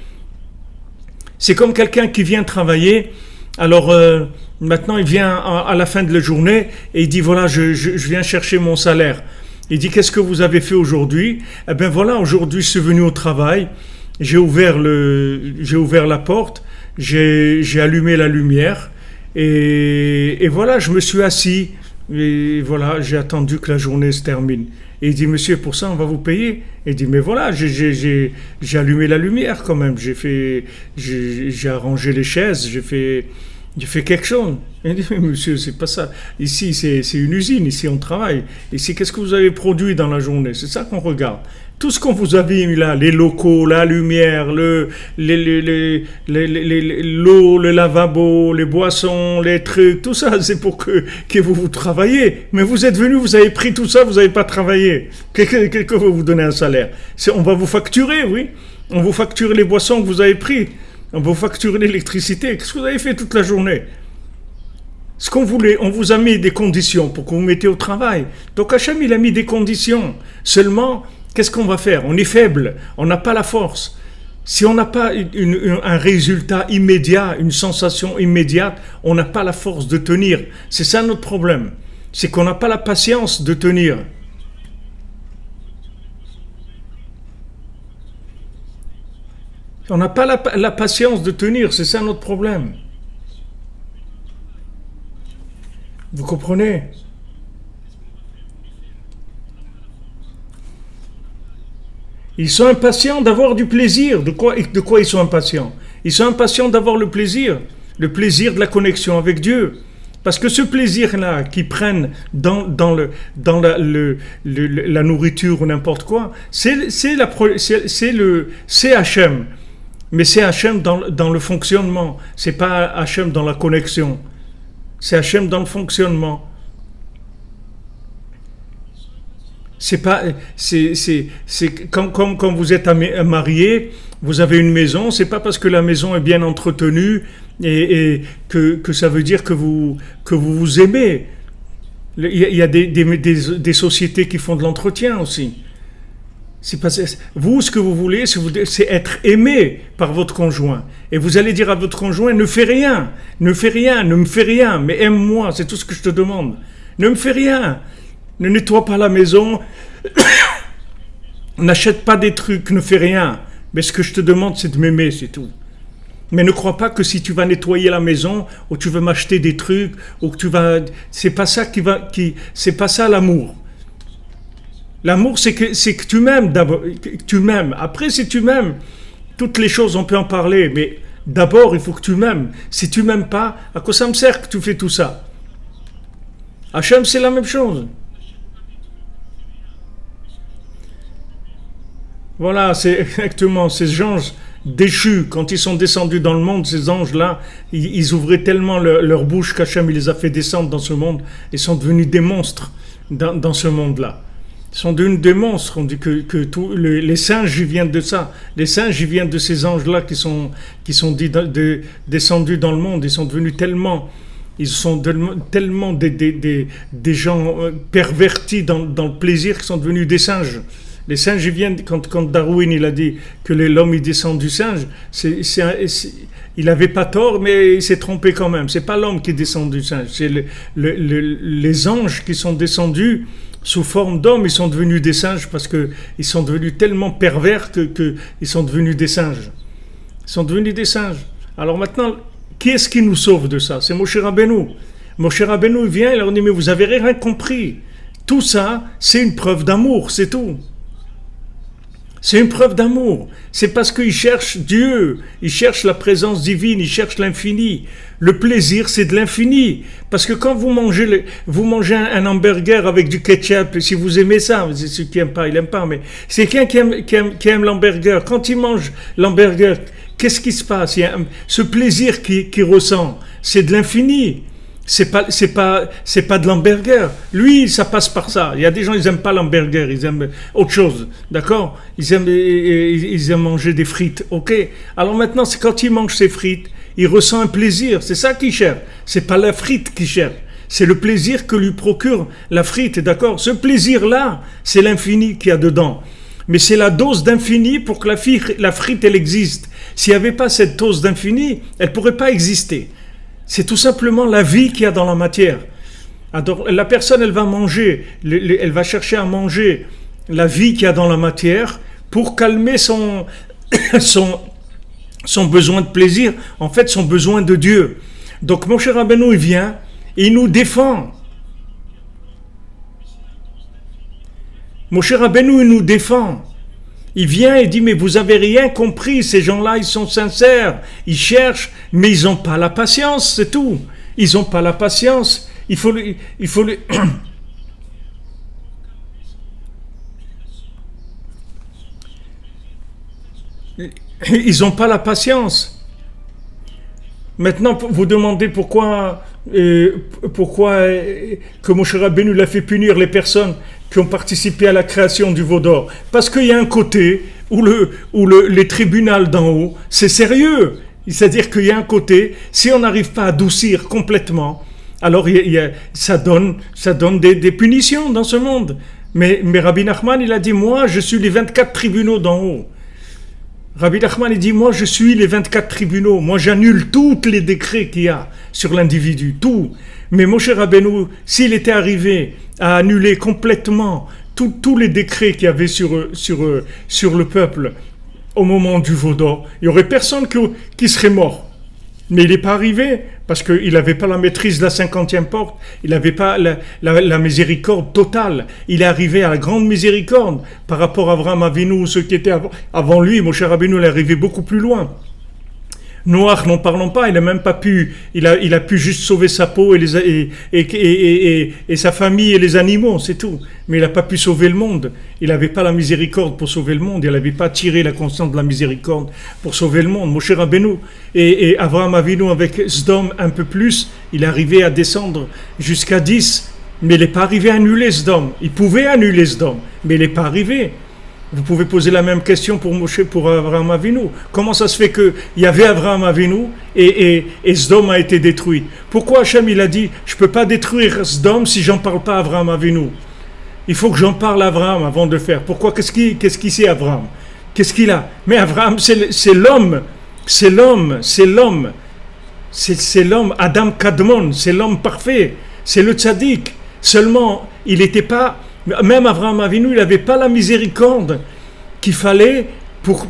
C'est comme quelqu'un qui vient travailler, alors maintenant il vient à la fin de la journée et il dit voilà, je viens chercher mon salaire. Il dit qu'est-ce que vous avez fait aujourd'hui? Eh bien voilà, aujourd'hui je suis venu au travail, j'ai ouvert la porte, j'ai allumé la lumière et voilà, je me suis assis et voilà, j'ai attendu que la journée se termine. Et il dit monsieur, pour ça on va vous payer? Et il dit mais voilà, j'ai allumé la lumière quand même, j'ai arrangé les chaises, j'ai fait quelque chose. Il dit, mais monsieur, c'est pas ça. Ici, c'est une usine, ici on travaille. Ici, qu'est-ce que vous avez produit dans la journée? C'est ça qu'on regarde. Tout ce qu'on vous a mis là, les locaux, la lumière, l'eau, le lavabo, les boissons, les trucs, tout ça, c'est pour que vous travaillez. Mais vous êtes venu, vous avez pris tout ça, vous n'avez pas travaillé. Que vous donnez un salaire? On va vous facturer, oui. On vous facture les boissons que vous avez pris. On va vous facturer l'électricité. Qu'est-ce que vous avez fait toute la journée? Ce qu'on voulait, on vous a mis des conditions pour que vous mettiez au travail. Donc Hachem, il a mis des conditions. Seulement, qu'est-ce qu'on va faire? On est faible, on n'a pas la force. Si on n'a pas un résultat immédiat, une sensation immédiate, on n'a pas la force de tenir. C'est ça notre problème. C'est qu'on n'a pas la patience de tenir. On n'a pas la patience de tenir, c'est ça notre problème. Vous comprenez? Ils sont impatients d'avoir du plaisir. De quoi ils sont impatients? Ils sont impatients d'avoir le plaisir de la connexion avec Dieu. Parce que ce plaisir-là qu'ils prennent dans la nourriture ou n'importe quoi, c'est Hachem. Mais c'est Hachem dans le fonctionnement. C'est pas Hachem dans la connexion. C'est Hachem dans le fonctionnement. C'est pas, c'est comme quand vous êtes marié, vous avez une maison, c'est pas parce que la maison est bien entretenue et que ça veut dire que vous vous aimez. Il y a des sociétés qui font de l'entretien aussi. Vous, ce que vous voulez, c'est être aimé par votre conjoint. Et vous allez dire à votre conjoint, ne fais rien, ne me fais rien, mais aime-moi, c'est tout ce que je te demande. Ne me fais rien, ne nettoie pas la maison, n'achète pas des trucs, ne fais rien. Mais ce que je te demande, c'est de m'aimer, c'est tout. Mais ne crois pas que si tu vas nettoyer la maison, ou tu veux m'acheter des trucs, ou que tu vas... C'est pas ça c'est pas ça l'amour. L'amour, c'est que tu m'aimes d'abord. Tu m'aimes. Après, si tu m'aimes, toutes les choses, on peut en parler. Mais d'abord, il faut que tu m'aimes. Si tu m'aimes pas, à quoi ça me sert que tu fais tout ça? Hachem, c'est la même chose. Voilà, c'est exactement ces anges déchus. Quand ils sont descendus dans le monde, ces anges-là, ils ouvraient tellement leur bouche qu'Hachem il les a fait descendre dans ce monde. Ils sont devenus des monstres dans ce monde-là. Ils sont devenus des monstres. On dit que tous les singes ils viennent de ça. Les singes ils viennent de ces anges-là qui sont descendus dans le monde. Ils sont devenus tellement des gens pervertis dans le plaisir qu'ils sont devenus des singes. Les singes ils viennent, quand Darwin il a dit que l'homme il descend du singe, il n'avait pas tort, mais il s'est trompé quand même. C'est pas l'homme qui descend du singe, c'est les anges qui sont descendus sous forme d'hommes, ils sont devenus des singes parce qu'ils sont devenus tellement pervers qu'ils sont devenus des singes. Ils sont devenus des singes. Alors maintenant, qui est-ce qui nous sauve de ça? C'est Moshe Rabbeinu. Moshe Rabbeinu vient et leur dit, mais vous avez rien compris. Tout ça, c'est une preuve d'amour, c'est tout. C'est une preuve d'amour. C'est parce qu'ils cherchent Dieu, ils cherchent la présence divine, ils cherchent l'infini. Le plaisir, c'est de l'infini. Parce que quand vous mangez un hamburger avec du ketchup, si vous aimez ça, ceux qui n'aiment pas, ils n'aiment pas, mais c'est quelqu'un qui aime l'hamburger. Quand il mange l'hamburger qu'est-ce qui se passe? Ce plaisir qu'il ressent, c'est de l'infini. C'est pas de l'hamburger. Lui, ça passe par ça. Il y a des gens, ils aiment pas l'hamburger, ils aiment autre chose, d'accord? Ils aiment manger des frites, ok? Alors maintenant, c'est quand il mange ses frites, il ressent un plaisir. C'est ça qu'il cherche. C'est pas la frite qu'il cherche. C'est le plaisir que lui procure la frite, d'accord? Ce plaisir-là, c'est l'infini qu'il y a dedans. Mais c'est la dose d'infini pour que la frite, elle existe. S'il n'y avait pas cette dose d'infini, elle ne pourrait pas exister. C'est tout simplement la vie qu'il y a dans la matière. Alors, la personne, elle va manger, elle va chercher à manger la vie qu'il y a dans la matière pour calmer son besoin de plaisir, en fait son besoin de Dieu. Donc Moshe Rabbeinu, il vient et il nous défend. Moshe Rabbeinu, il nous défend. Il vient et dit, mais vous avez rien compris, ces gens-là, ils sont sincères, ils cherchent, mais ils n'ont pas la patience, c'est tout. Ils n'ont pas la patience. Il faut Ils n'ont pas la patience. Maintenant, vous demandez pourquoi que Moshe Rabbeinu l'a fait punir les personnes qui ont participé à la création du veau d'or. Parce qu'il y a un côté où les tribunaux d'en haut, c'est sérieux. C'est-à-dire qu'il y a un côté, si on n'arrive pas à adoucir complètement, alors ça donne des punitions dans ce monde. Mais Rabbi Nachman, il a dit, moi, je suis les 24 tribunaux d'en haut. Rabbi Nachman, il dit, moi, je suis les 24 tribunaux. Moi, j'annule tous les décrets qu'il y a sur l'individu, tout. Mais Moshe Rabbeinu, s'il était arrivé à annuler complètement tous les décrets qu'il y avait sur le peuple au moment du veau d'or, il n'y aurait personne qui serait mort. Mais il n'est pas arrivé, parce qu'il n'avait pas la maîtrise de la 50e porte, il n'avait pas la miséricorde totale. Il est arrivé à la grande miséricorde par rapport à Avraham Avinu, ceux qui étaient avant lui. Moshe Rabbeinu est arrivé beaucoup plus loin. Noach, n'en parlons pas, il a même pas pu, il a pu juste sauver sa peau et sa famille et les animaux, c'est tout. Mais il n'a pas pu sauver le monde. Il n'avait pas la miséricorde pour sauver le monde. Il n'avait pas tiré la conscience de la miséricorde pour sauver le monde. Moshe Rabbeinu et Avraham Avinu avec Sdom un peu plus, il est arrivé à descendre jusqu'à 10, mais il n'est pas arrivé à annuler Sdom. Il pouvait annuler Sdom, mais il n'est pas arrivé. Vous pouvez poser la même question pour Avraham Avinu. Comment ça se fait qu'il y avait Avraham Avinu et Sdom a été détruit? Pourquoi Hachem il a dit, je ne peux pas détruire Sdom si j'en parle pas à Avraham Avinu? Il faut que j'en parle à Avraham avant de faire. Pourquoi? Qu'est-ce qu'il sait Avraham? Qu'est-ce qu'il a? Mais Avraham, c'est l'homme. C'est l'homme. C'est l'homme, Adam Kadmon, c'est l'homme parfait. C'est le tzaddik. Seulement, il n'était pas... Même Avraham Avinu, il n'avait pas la miséricorde qu'il fallait pour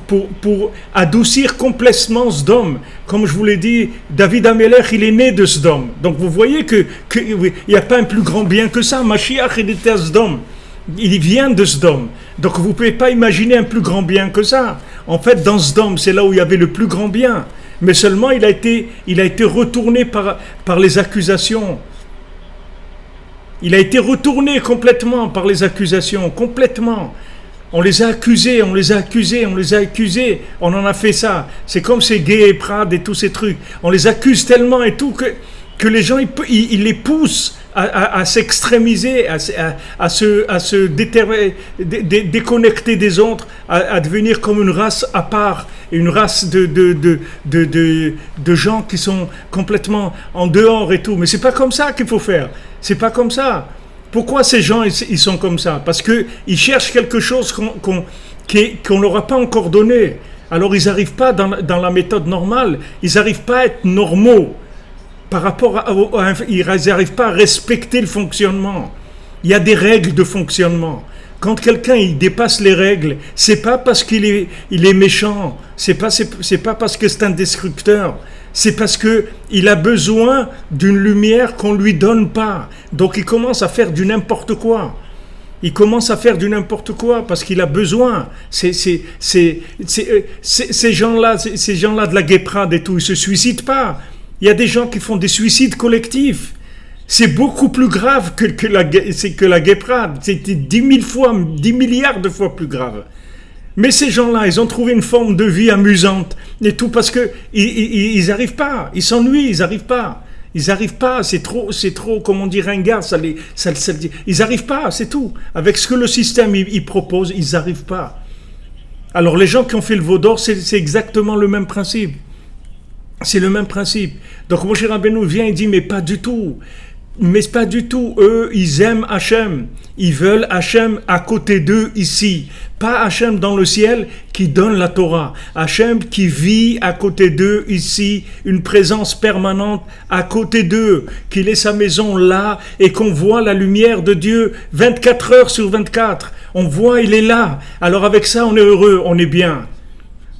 adoucir complètement Sdom. Comme je vous l'ai dit, David Amelech, il est né de Sdom. Donc vous voyez qu'il n'y a pas un plus grand bien que ça. Mashiach, il était à Sdom. Il vient de Sdom. Donc vous ne pouvez pas imaginer un plus grand bien que ça. En fait, dans Sdom, c'est là où il y avait le plus grand bien. Mais seulement, il a été retourné par les accusations. Il a été retourné complètement par les accusations, complètement. On les a accusés. On en a fait ça. C'est comme ces gays et Prades et tous ces trucs. On les accuse tellement et tout que les gens, ils les poussent à s'extrémiser, à se déconnecter des autres, à devenir comme une race à part, une race de gens qui sont complètement en dehors et tout. Mais c'est pas comme ça qu'il faut faire. C'est pas comme ça. Pourquoi ces gens ils sont comme ça? Parce que ils cherchent quelque chose qu'on leur a pas encore donné. Alors ils n'arrivent pas dans la méthode normale. Ils n'arrivent pas à être normaux. Par rapport ils n'arrivent pas à respecter le fonctionnement. Il y a des règles de fonctionnement. Quand quelqu'un il dépasse les règles, c'est pas parce qu'il est méchant, c'est pas parce que c'est un destructeur, c'est parce que il a besoin d'une lumière qu'on lui donne pas. Donc il commence à faire du n'importe quoi. Il commence à faire du n'importe quoi parce qu'il a besoin. Ces gens-là de la guéprade et tout, ils se suicident pas. Il y a des gens qui font des suicides collectifs. C'est beaucoup plus grave que la guéprade. C'était 10 milliards de fois plus grave. Mais ces gens-là, ils ont trouvé une forme de vie amusante et tout parce que ils arrivent pas, ils s'ennuient, ils arrivent pas. Ils arrivent pas, c'est trop, comment dire, ringard, ils arrivent pas, c'est tout. Avec ce que le système il propose, ils arrivent pas. Alors les gens qui ont fait le veau d'or, c'est exactement le même principe. C'est le même principe. Donc Moshe Rabbeinu vient et dit, mais pas du tout. Mais pas du tout. Eux, ils aiment Hachem. Ils veulent Hachem à côté d'eux ici. Pas Hachem dans le ciel qui donne la Torah. Hachem qui vit à côté d'eux ici. Une présence permanente à côté d'eux. Qu'il ait sa maison là et qu'on voit la lumière de Dieu 24 heures sur 24. On voit, il est là. Alors avec ça, on est heureux, on est bien.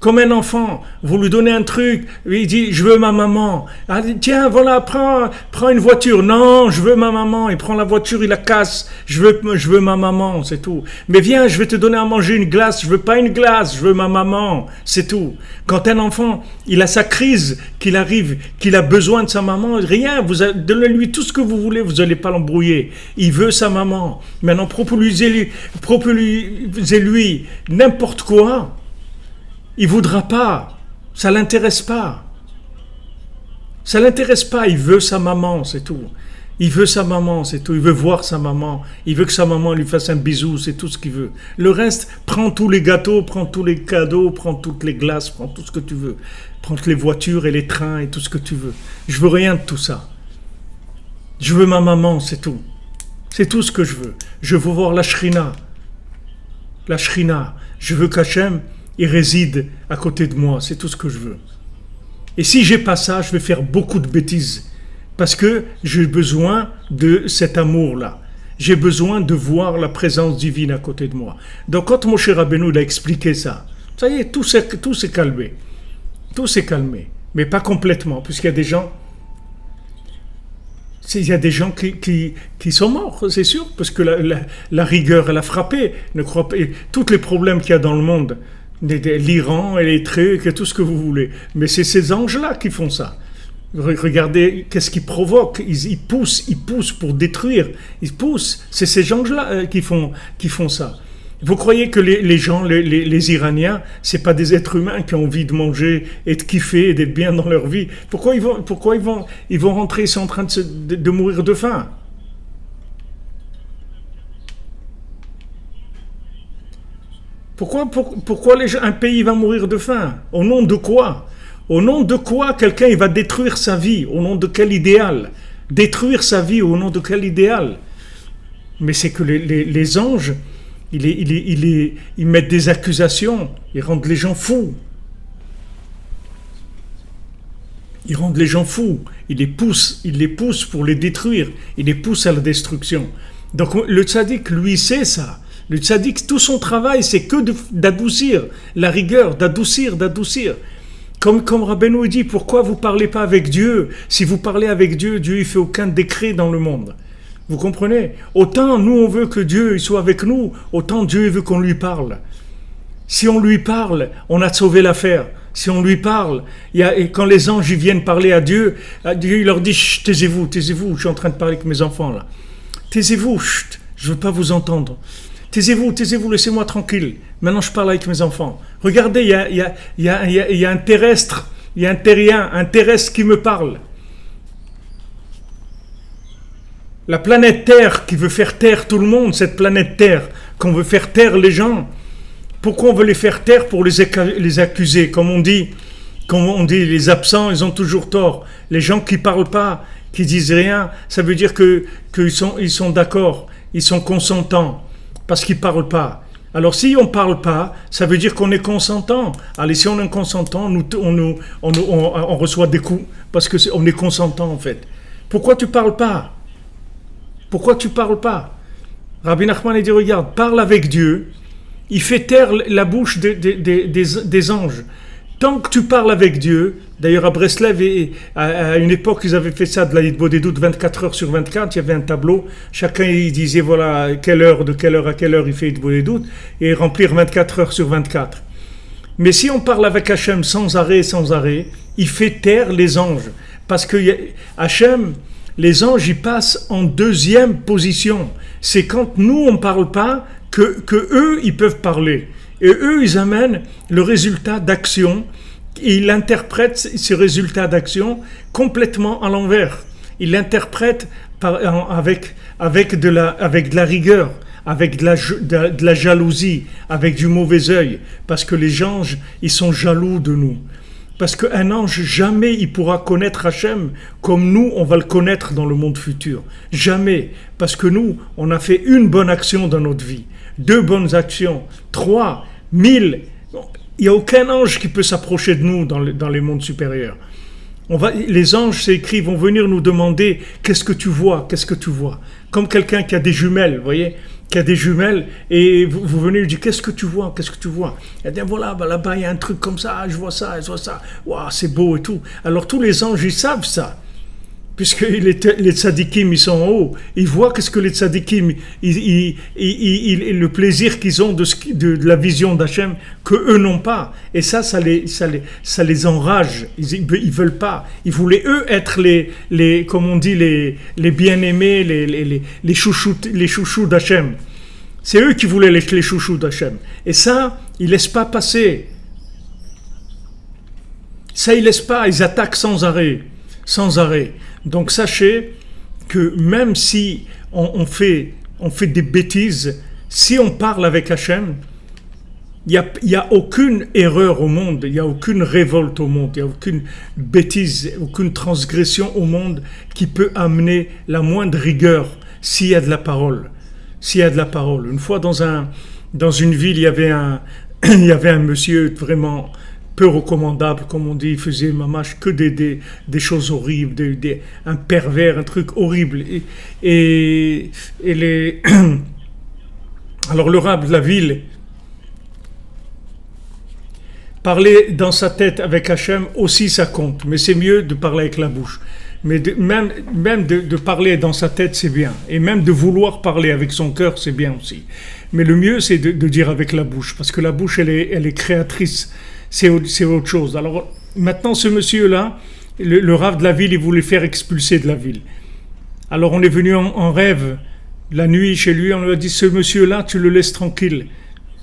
Comme un enfant, vous lui donnez un truc, il dit, je veux ma maman. Ah, tiens, voilà, prends une voiture. Non, je veux ma maman. Il prend la voiture, il la casse. Je veux ma maman, c'est tout. Mais viens, je vais te donner à manger une glace. Je veux pas une glace, je veux ma maman, c'est tout. Quand un enfant, il a sa crise, qu'il arrive, qu'il a besoin de sa maman, rien, donnez-lui tout ce que vous voulez, vous n'allez pas l'embrouiller. Il veut sa maman. Maintenant, proposez-lui n'importe quoi. Il voudra pas, ça l'intéresse pas. Ça l'intéresse pas, il veut sa maman, c'est tout. Il veut sa maman, c'est tout. Il veut voir sa maman. Il veut que sa maman lui fasse un bisou, c'est tout ce qu'il veut. Le reste, prends tous les gâteaux, prends tous les cadeaux, prends toutes les glaces, prends tout ce que tu veux. Prends les voitures et les trains et tout ce que tu veux. Je veux rien de tout ça. Je veux ma maman, c'est tout. C'est tout ce que je veux. Je veux voir la Shrina. La Shrina. Je veux qu'Hachem, il réside à côté de moi, c'est tout ce que je veux. Et si j'ai pas ça, je vais faire beaucoup de bêtises. Parce que j'ai besoin de cet amour-là. J'ai besoin de voir la présence divine à côté de moi. Donc quand Moshe Rabbeinu a expliqué ça, ça y est, tout s'est calmé. Tout s'est calmé. Mais pas complètement, puisqu'il y a des gens... Il y a des gens qui sont morts, c'est sûr, parce que la rigueur, elle a frappé. Ne crois pas, tous les problèmes qu'il y a dans le monde, l'Iran et les trucs et tout ce que vous voulez. Mais c'est ces anges-là qui font ça. Regardez qu'est-ce qu'ils provoquent. Ils poussent pour détruire. Ils poussent. C'est ces anges-là qui font ça. Vous croyez que les gens, les Iraniens, c'est pas des êtres humains qui ont envie de manger et de kiffer et d'être bien dans leur vie? Pourquoi ils vont rentrer, ils sont en train de mourir de faim? Pourquoi un pays va mourir de faim? Au nom de quoi? Au nom de quoi quelqu'un il va détruire sa vie? Au nom de quel idéal? Détruire sa vie au nom de quel idéal? Mais c'est que les anges, ils mettent des accusations, ils rendent les gens fous. Ils rendent les gens fous, ils les poussent pour les détruire, ils les poussent à la destruction. Donc le tzaddik, lui, sait ça. Le tzaddik, tout son travail, c'est que d'adoucir la rigueur, d'adoucir. Comme Rabbeinu dit, pourquoi vous ne parlez pas avec Dieu? Si vous parlez avec Dieu, Dieu ne fait aucun décret dans le monde. Vous comprenez? Autant nous, on veut que Dieu il soit avec nous, autant Dieu veut qu'on lui parle. Si on lui parle, on a sauvé l'affaire. Si on lui parle, et quand les anges ils viennent parler à Dieu il leur dit, taisez-vous, je suis en train de parler avec mes enfants là. Taisez-vous, je ne veux pas vous entendre. Taisez-vous, laissez-moi tranquille. Maintenant, je parle avec mes enfants. Regardez, il y a un terrestre, il y a un terrien, un terrestre qui me parle. La planète Terre qui veut faire taire tout le monde, cette planète Terre, qu'on veut faire taire les gens. Pourquoi on veut les faire taire? Pour les accuser. Comme on dit, les absents, ils ont toujours tort. Les gens qui parlent pas, qui disent rien, ça veut dire qu'ils sont d'accord, ils sont consentants. Parce qu'ils ne parlent pas. Alors si on ne parle pas, ça veut dire qu'on est consentant. Allez, si on est consentant, on reçoit des coups, parce qu'on est consentant en fait. Pourquoi tu ne parles pas? Rabbi Nachman dit, regarde, parle avec Dieu, il fait taire la bouche des anges. Tant que tu parles avec Dieu, d'ailleurs à Breslev, à une époque, ils avaient fait ça de la Hitbodedut 24 heures sur 24, il y avait un tableau, chacun il disait voilà, de quelle heure à quelle heure il fait Hitbodedut, et remplir 24 heures sur 24. Mais si on parle avec Hachem sans arrêt, il fait taire les anges. Parce que Hachem, les anges, ils passent en deuxième position. C'est quand nous, on ne parle pas, que eux, ils peuvent parler. Et eux, ils amènent le résultat d'action, et ils interprètent ce résultat d'action complètement à l'envers. Ils l'interprètent avec de la rigueur, avec de la jalousie, avec du mauvais œil, parce que les anges, ils sont jaloux de nous. Parce qu'un ange, jamais il pourra connaître Hachem comme nous, on va le connaître dans le monde futur. Jamais. Parce que nous, on a fait une bonne action dans notre vie, 2 bonnes actions, 3, 1000. Il n'y a aucun ange qui peut s'approcher de nous dans les mondes supérieurs. Les anges, c'est écrit, vont venir nous demander qu'est-ce que tu vois, qu'est-ce que tu vois. Comme quelqu'un qui a des jumelles, vous voyez, qui a des jumelles, et vous venez lui dire qu'est-ce que tu vois, qu'est-ce que tu vois. Il dit voilà, là-bas il y a un truc comme ça, je vois ça, waouh, c'est beau et tout. Alors tous les anges, ils savent ça. Puisque les tzadikim, ils sont en haut, ils voient qu'est-ce que les tzadikim, le plaisir qu'ils ont de la vision d'Hachem, que eux n'ont pas. Et ça les enrage. Ils veulent pas. Ils voulaient eux être comme on dit, les bien-aimés, les chouchous d'Hachem. C'est eux qui voulaient les chouchous d'Hachem. Et ça, ils laissent pas passer. Ça, ils laissent pas. Ils attaquent sans arrêt. Sans arrêt. Donc sachez que même si on fait des bêtises, si on parle avec Hachem, il y a aucune erreur au monde, il n'y a aucune révolte au monde, il n'y a aucune bêtise, aucune transgression au monde qui peut amener la moindre rigueur s'il y a de la parole. S'il y a de la parole. Une fois dans une ville, il y avait un monsieur vraiment peu recommandable, comme on dit, il faisait mamache que des choses horribles, un pervers, un truc horrible. Alors le rab de la ville parler dans sa tête avec Hachem aussi ça compte, mais c'est mieux de parler avec la bouche. Mais même de parler dans sa tête, c'est bien. Et même de vouloir parler avec son cœur, c'est bien aussi. Mais le mieux, c'est de dire avec la bouche, parce que la bouche, elle est créatrice. C'est autre chose. Alors maintenant, ce monsieur-là, le rav de la ville, il voulait faire expulser de la ville. Alors on est venu en rêve, la nuit chez lui, on lui a dit, ce monsieur-là, tu le laisses tranquille.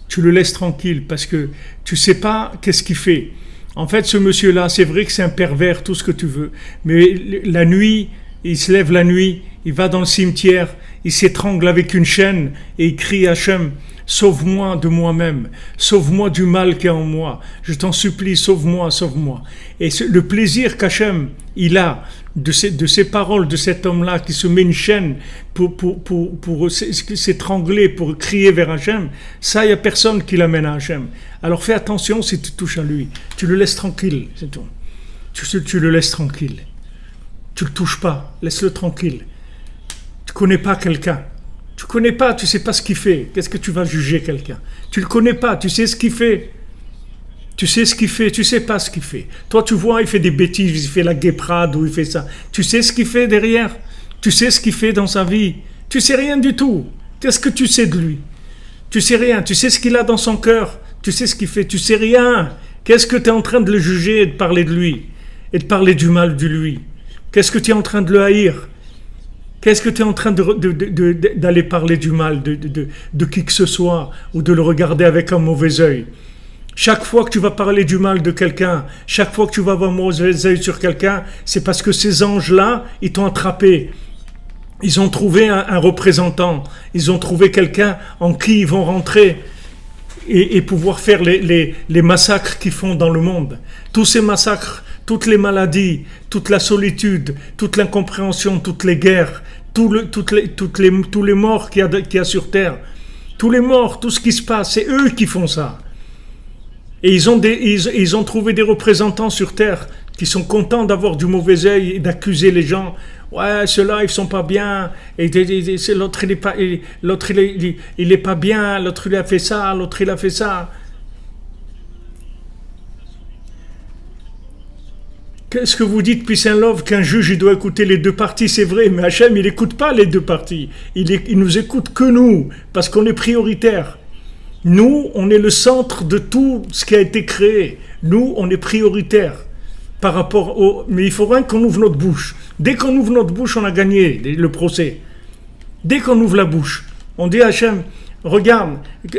Tu le laisses tranquille, parce que tu sais pas qu'est-ce qu'il fait. En fait, ce monsieur-là, c'est vrai que c'est un pervers, tout ce que tu veux. Mais la nuit, il se lève la nuit, il va dans le cimetière, il s'étrangle avec une chaîne et il crie à Hachem, sauve-moi de moi-même, sauve-moi du mal qui est en moi, je t'en supplie, sauve-moi, sauve-moi. Et le plaisir qu'Hachem, il a de ces paroles de cet homme-là qui se met une chaîne pour s'étrangler, pour crier vers Hachem, ça, il n'y a personne qui l'amène à Hachem. Alors fais attention si tu touches à lui, tu le laisses tranquille, c'est tout. Tu le laisses tranquille. Tu le touches pas, laisse-le tranquille. Tu connais pas quelqu'un. Tu connais pas, tu sais pas ce qu'il fait. Qu'est-ce que tu vas juger quelqu'un? Tu le connais pas, tu sais ce qu'il fait. Tu sais ce qu'il fait, tu sais pas ce qu'il fait. Toi, tu vois, il fait des bêtises, il fait la guéprade ou il fait ça. Tu sais ce qu'il fait derrière? Tu sais ce qu'il fait dans sa vie? Tu sais rien du tout. Qu'est-ce que tu sais de lui? Tu sais rien. Tu sais ce qu'il a dans son cœur? Tu sais ce qu'il fait? Tu sais rien. Qu'est-ce que tu es en train de le juger et de parler de lui? Et de parler du mal de lui? Qu'est-ce que tu es en train de le haïr? Qu'est-ce que tu es en train d'aller parler du mal de qui que ce soit ou de le regarder avec un mauvais œil? Chaque fois que tu vas parler du mal de quelqu'un, chaque fois que tu vas avoir un mauvais œil sur quelqu'un, c'est parce que ces anges-là, ils t'ont attrapé. Ils ont trouvé un représentant. Ils ont trouvé quelqu'un en qui ils vont rentrer et pouvoir faire les massacres qu'ils font dans le monde. Tous ces massacres, toutes les maladies, toute la solitude, toute l'incompréhension, toutes les guerres, tous les morts qu'il y a sur terre, tous les morts, tout ce qui se passe, c'est eux qui font ça. Et ils ont trouvé des représentants sur terre qui sont contents d'avoir du mauvais œil et d'accuser les gens. Ouais, ceux-là, ils sont pas bien. Et l'autre, il est pas bien. L'autre, il a fait ça. L'autre, il a fait ça. Qu'est-ce que vous dites, Peace and Love, qu'un juge, il doit écouter les deux parties? C'est vrai, mais Hachem, il n'écoute pas les deux parties. Il nous écoute que nous, parce qu'on est prioritaire. Nous, on est le centre de tout ce qui a été créé. Nous, on est prioritaire par rapport au... Mais il faut rien qu'on ouvre notre bouche. Dès qu'on ouvre notre bouche, on a gagné le procès. Dès qu'on ouvre la bouche, on dit à Hachem, Regarde,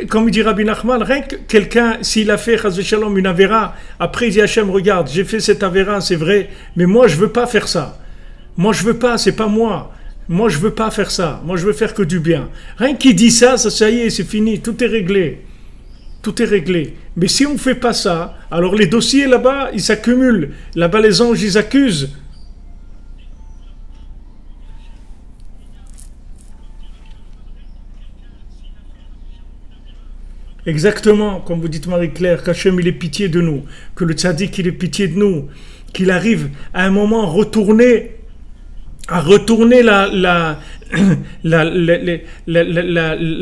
comme il dit Rabbi Nachman, rien que quelqu'un, s'il a fait, chas v'shalom, une avéra, après il dit Hachem, regarde, j'ai fait cette avéra, c'est vrai, mais moi je veux pas faire ça. Moi je veux pas, c'est pas moi. Moi je veux pas faire ça. Moi je veux faire que du bien. Rien qu'il dit ça, ça y est, c'est fini, tout est réglé. Tout est réglé. Mais si on ne fait pas ça, alors les dossiers là-bas, ils s'accumulent. Là-bas, les anges, ils accusent. Exactement, comme vous dites Marie-Claire, qu'Hachem il ait pitié de nous, que le tzaddik il ait pitié de nous, qu'il arrive à un moment à retourner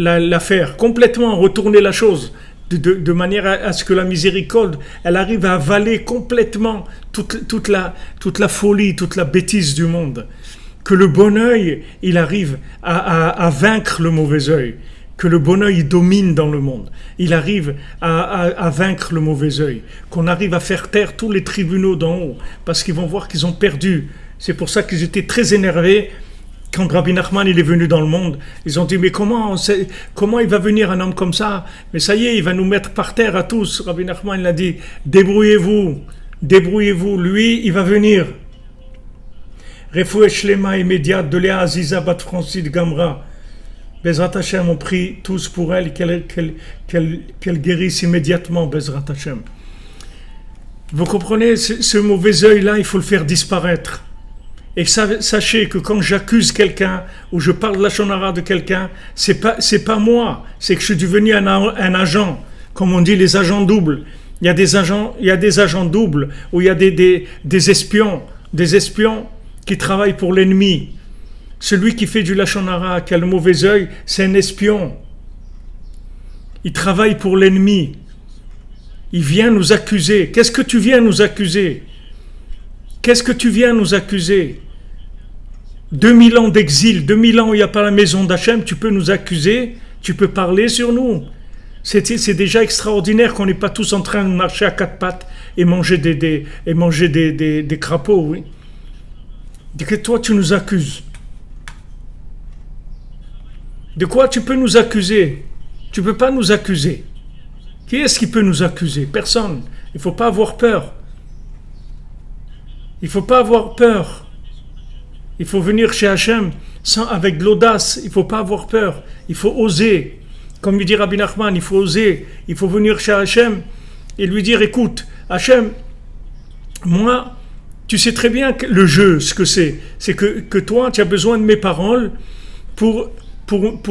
l'affaire, complètement retourner la chose, de manière à ce que la miséricorde, elle arrive à avaler complètement toute la folie, toute la bêtise du monde. Que le bon œil, il arrive à vaincre le mauvais œil. Que le bon œil domine dans le monde. Il arrive à vaincre le mauvais œil. Qu'on arrive à faire taire tous les tribunaux d'en haut. Parce qu'ils vont voir qu'ils ont perdu. C'est pour ça qu'ils étaient très énervés quand Rabbi Nachman il est venu dans le monde. Ils ont dit, mais comment il va venir un homme comme ça? Mais ça y est, il va nous mettre par terre à tous. Rabbi Nachman il a dit, débrouillez-vous. Lui, il va venir. Refoué Shlema immédiate de Léa Aziza Bat Francide Gamra. Bezrat Hashem, on prie tous pour elle, qu'elle guérisse immédiatement, Bezrat Hashem. Vous comprenez, ce mauvais œil-là, il faut le faire disparaître. Et sachez que quand j'accuse quelqu'un, ou je parle de la shonara de quelqu'un, c'est pas moi, c'est que je suis devenu un agent, comme on dit les agents doubles. Il y a des agents doubles, où il y a des espions qui travaillent pour l'ennemi. Celui qui fait du lachon hara, qui a le mauvais œil, c'est un espion. Il travaille pour l'ennemi. Il vient nous accuser. Qu'est-ce que tu viens nous accuser? 2000 ans d'exil, 2000 ans où il n'y a pas la maison d'Hachem, tu peux nous accuser? Tu peux parler sur nous? C'est déjà extraordinaire qu'on n'est pas tous en train de marcher à quatre pattes et manger des crapauds, oui. Que toi tu nous accuses. De quoi tu peux nous accuser? Tu ne peux pas nous accuser. Qui est-ce qui peut nous accuser? Personne. Il ne faut pas avoir peur. Il faut venir chez Hachem avec de l'audace. Il ne faut pas avoir peur. Il faut oser. Comme lui dit Rabbi Nachman, il faut oser. Il faut venir chez Hachem et lui dire, écoute, Hachem, moi, tu sais très bien que le jeu, ce que c'est. C'est que toi, tu as besoin de mes paroles pour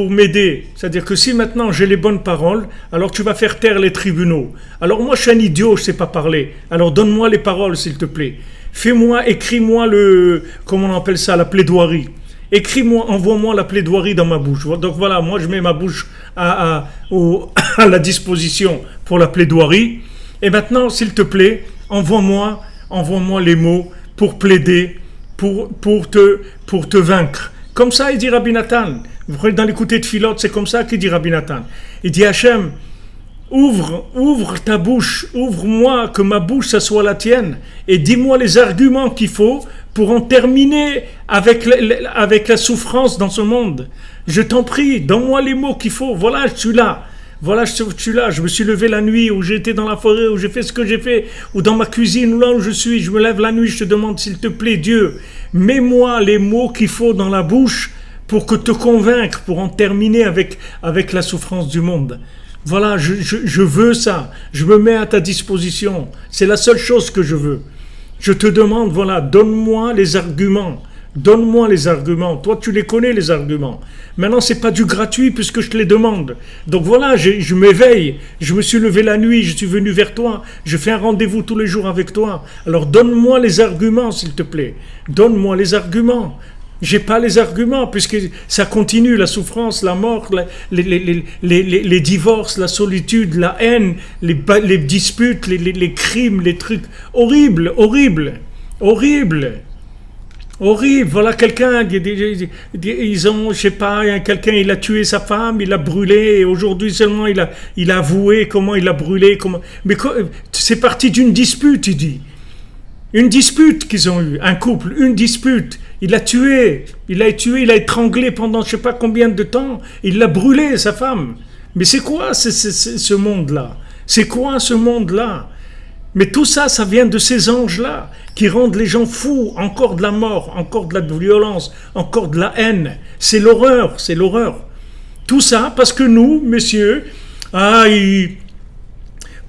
m'aider. C'est-à-dire que si maintenant j'ai les bonnes paroles, alors tu vas faire taire les tribunaux. Alors moi je suis un idiot, je ne sais pas parler. Alors donne-moi les paroles s'il te plaît. Écris-moi comment on appelle ça, la plaidoirie. Envoie-moi la plaidoirie dans ma bouche. Donc voilà, moi je mets ma bouche à la disposition pour la plaidoirie. Et maintenant, s'il te plaît, envoie-moi les mots pour plaider, pour te vaincre. Comme ça, il dit Rabbi Nathan. Vous voyez, dans l'écouté de Philote, c'est comme ça qu'il dit Rabbi Nathan. Il dit Hachem, ouvre ta bouche, ouvre-moi, que ma bouche, ça soit la tienne, et dis-moi les arguments qu'il faut pour en terminer avec la souffrance dans ce monde. Je t'en prie, donne-moi les mots qu'il faut. Voilà, je suis là. Je me suis levé la nuit, ou j'étais dans la forêt, ou j'ai fait ce que j'ai fait, ou dans ma cuisine, ou là où je suis, je me lève la nuit, je te demande s'il te plaît, Dieu, mets-moi les mots qu'il faut dans la bouche pour te convaincre, pour en terminer avec la souffrance du monde. Voilà, je veux ça, je me mets à ta disposition, c'est la seule chose que je veux. Je te demande, voilà, donne-moi les arguments. Toi tu les connais les arguments. Maintenant c'est pas du gratuit puisque je te les demande. Donc voilà, je m'éveille, je me suis levé la nuit, je suis venu vers toi, je fais un rendez-vous tous les jours avec toi. Alors donne-moi les arguments s'il te plaît. Donne-moi les arguments. J'ai pas les arguments puisque ça continue, la souffrance, la mort, les divorces, la solitude, la haine, les disputes, les crimes, les trucs horribles. Voilà quelqu'un, ils ont, je sais pas, quelqu'un il a tué sa femme, il a brûlé, et aujourd'hui seulement il a avoué comment il a brûlé, mais c'est parti d'une dispute, il dit. Une dispute qu'ils ont eue, un couple, une dispute. Il l'a tué, il a étranglé pendant je sais pas combien de temps, il l'a brûlé, sa femme. Mais c'est quoi ce monde-là? C'est quoi ce monde-là? Mais tout ça, ça vient de ces anges-là qui rendent les gens fous, encore de la mort, encore de la violence, encore de la haine. C'est l'horreur, c'est l'horreur. Tout ça parce que nous, messieurs,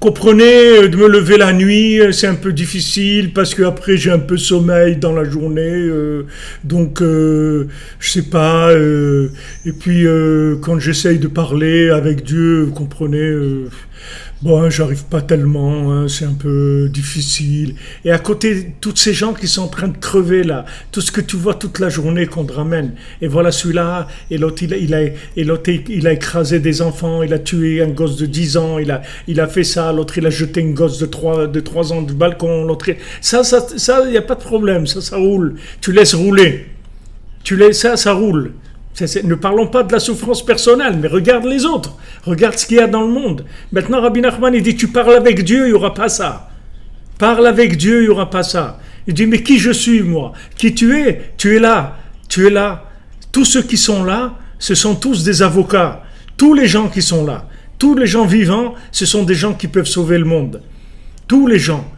comprenez, de me lever la nuit, c'est un peu difficile parce que après j'ai un peu sommeil dans la journée, donc je sais pas. Et puis quand j'essaye de parler avec Dieu, vous comprenez. Bon, j'arrive pas tellement, hein, c'est un peu difficile. Et à côté, toutes ces gens qui sont en train de crever là, tout ce que tu vois toute la journée qu'on te ramène. Et voilà celui-là, et l'autre il a écrasé des enfants, il a tué un gosse de 10 ans, il a fait ça, l'autre il a jeté une gosse de 3 ans du balcon, l'autre... Ça, il n'y a pas de problème, ça roule. Tu laisses rouler. Ça roule. Ne parlons pas de la souffrance personnelle, mais regarde les autres. Regarde ce qu'il y a dans le monde. Maintenant, Rabbi Nachman, il dit, tu parles avec Dieu, il n'y aura pas ça. Parle avec Dieu, il n'y aura pas ça. Il dit, mais qui je suis, moi? Qui tu es? Tu es là. Tu es là. Tous ceux qui sont là, ce sont tous des avocats. Tous les gens qui sont là. Tous les gens vivants, ce sont des gens qui peuvent sauver le monde. Tous les gens.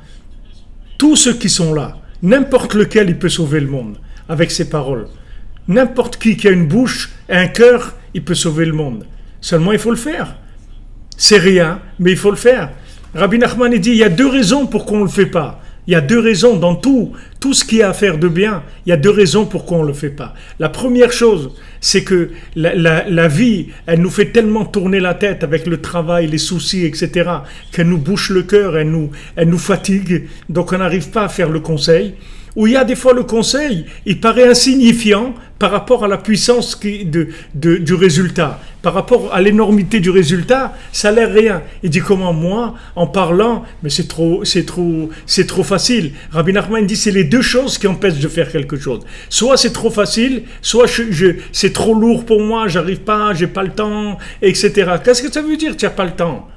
Tous ceux qui sont là. N'importe lequel, il peut sauver le monde avec ses paroles. N'importe qui a une bouche et un cœur, il peut sauver le monde. Seulement, il faut le faire. C'est rien, mais il faut le faire. Rabbi Nachman dit, il y a 2 raisons pour qu'on ne le fait pas. Il y a 2 raisons dans tout ce qui a à faire de bien. Il y a 2 raisons pourquoi on ne le fait pas. La première chose, c'est que la vie, elle nous fait tellement tourner la tête avec le travail, les soucis, etc., qu'elle nous bouche le cœur, elle nous fatigue. Donc, on n'arrive pas à faire le conseil. Où il y a des fois le conseil, il paraît insignifiant par rapport à la puissance du résultat. Par rapport à l'énormité du résultat, ça a l'air rien. Il dit comment moi, en parlant, mais c'est trop facile. Rabbi Nachman dit c'est les 2 choses qui empêchent de faire quelque chose. Soit c'est trop facile, soit c'est trop lourd pour moi, j'arrive pas, j'ai pas le temps, etc. Qu'est-ce que ça veut dire, tu n'as pas le temps?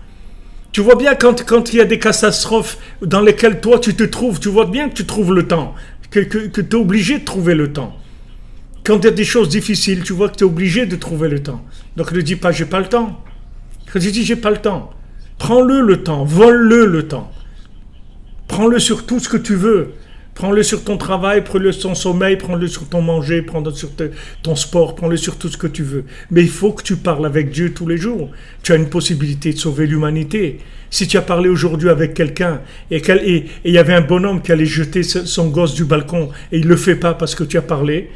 Tu vois bien quand il y a des catastrophes dans lesquelles toi tu te trouves, tu vois bien que tu trouves le temps, que tu es obligé de trouver le temps. Quand il y a des choses difficiles, tu vois que tu es obligé de trouver le temps. Donc ne dis pas j'ai pas le temps. Quand tu dis j'ai pas le temps, prends-le le temps, vole-le le temps. Prends-le sur tout ce que tu veux. Prends-le sur ton travail, prends-le sur ton sommeil, prends-le sur ton manger, prends-le sur ton sport, prends-le sur tout ce que tu veux. Mais il faut que tu parles avec Dieu tous les jours. Tu as une possibilité de sauver l'humanité. Si tu as parlé aujourd'hui avec quelqu'un et il y avait un bonhomme qui allait jeter son gosse du balcon et il ne le fait pas parce que tu as parlé,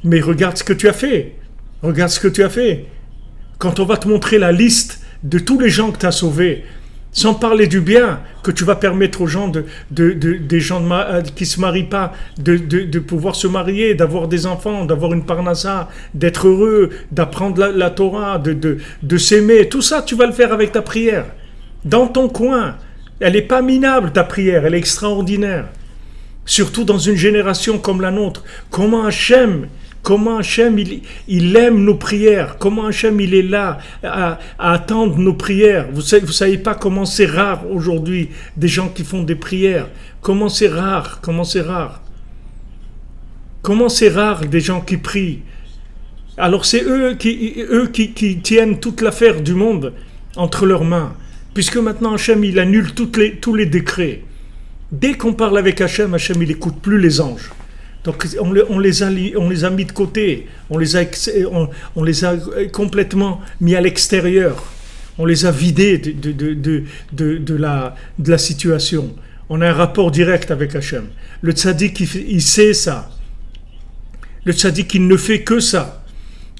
mais regarde ce que tu as fait. Regarde ce que tu as fait. Quand on va te montrer la liste de tous les gens que tu as sauvés, sans parler du bien que tu vas permettre aux gens des gens qui se marient pas de pouvoir se marier, d'avoir des enfants, d'avoir une parnassa, d'être heureux, d'apprendre la Torah, de s'aimer. Tout ça, tu vas le faire avec ta prière. Dans ton coin. Elle n'est pas minable, ta prière. Elle est extraordinaire. Surtout dans une génération comme la nôtre. Comment Hachem, il aime nos prières. Comment Hachem, il est là à attendre nos prières. Vous savez pas comment c'est rare aujourd'hui des gens qui font des prières. Comment c'est rare des gens qui prient. Alors c'est eux qui tiennent toute l'affaire du monde entre leurs mains. Puisque maintenant Hachem, il annule tous les décrets. Dès qu'on parle avec Hachem, il n'écoute plus les anges. Donc on les a mis de côté, on les a complètement mis à l'extérieur, on les a vidés de la situation. On a un rapport direct avec Hachem. Le tzaddik, il sait ça. Le tzaddik, il ne fait que ça.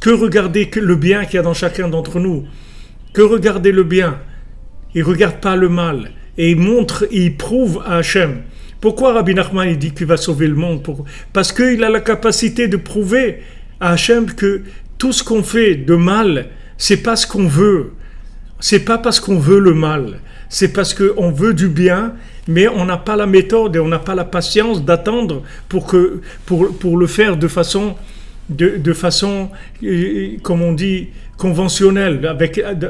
Que regarder le bien qu'il y a dans chacun d'entre nous. Que regarder le bien. Il ne regarde pas le mal. Et il prouve à Hachem. Pourquoi Rabbi Nachman il dit qu'il va sauver le monde? Parce qu'il a la capacité de prouver à Hachem que tout ce qu'on fait de mal, c'est pas ce qu'on veut. C'est pas parce qu'on veut le mal. C'est parce qu'on veut du bien, mais on n'a pas la méthode et on n'a pas la patience d'attendre pour le faire de façon, comme on dit, conventionnelle,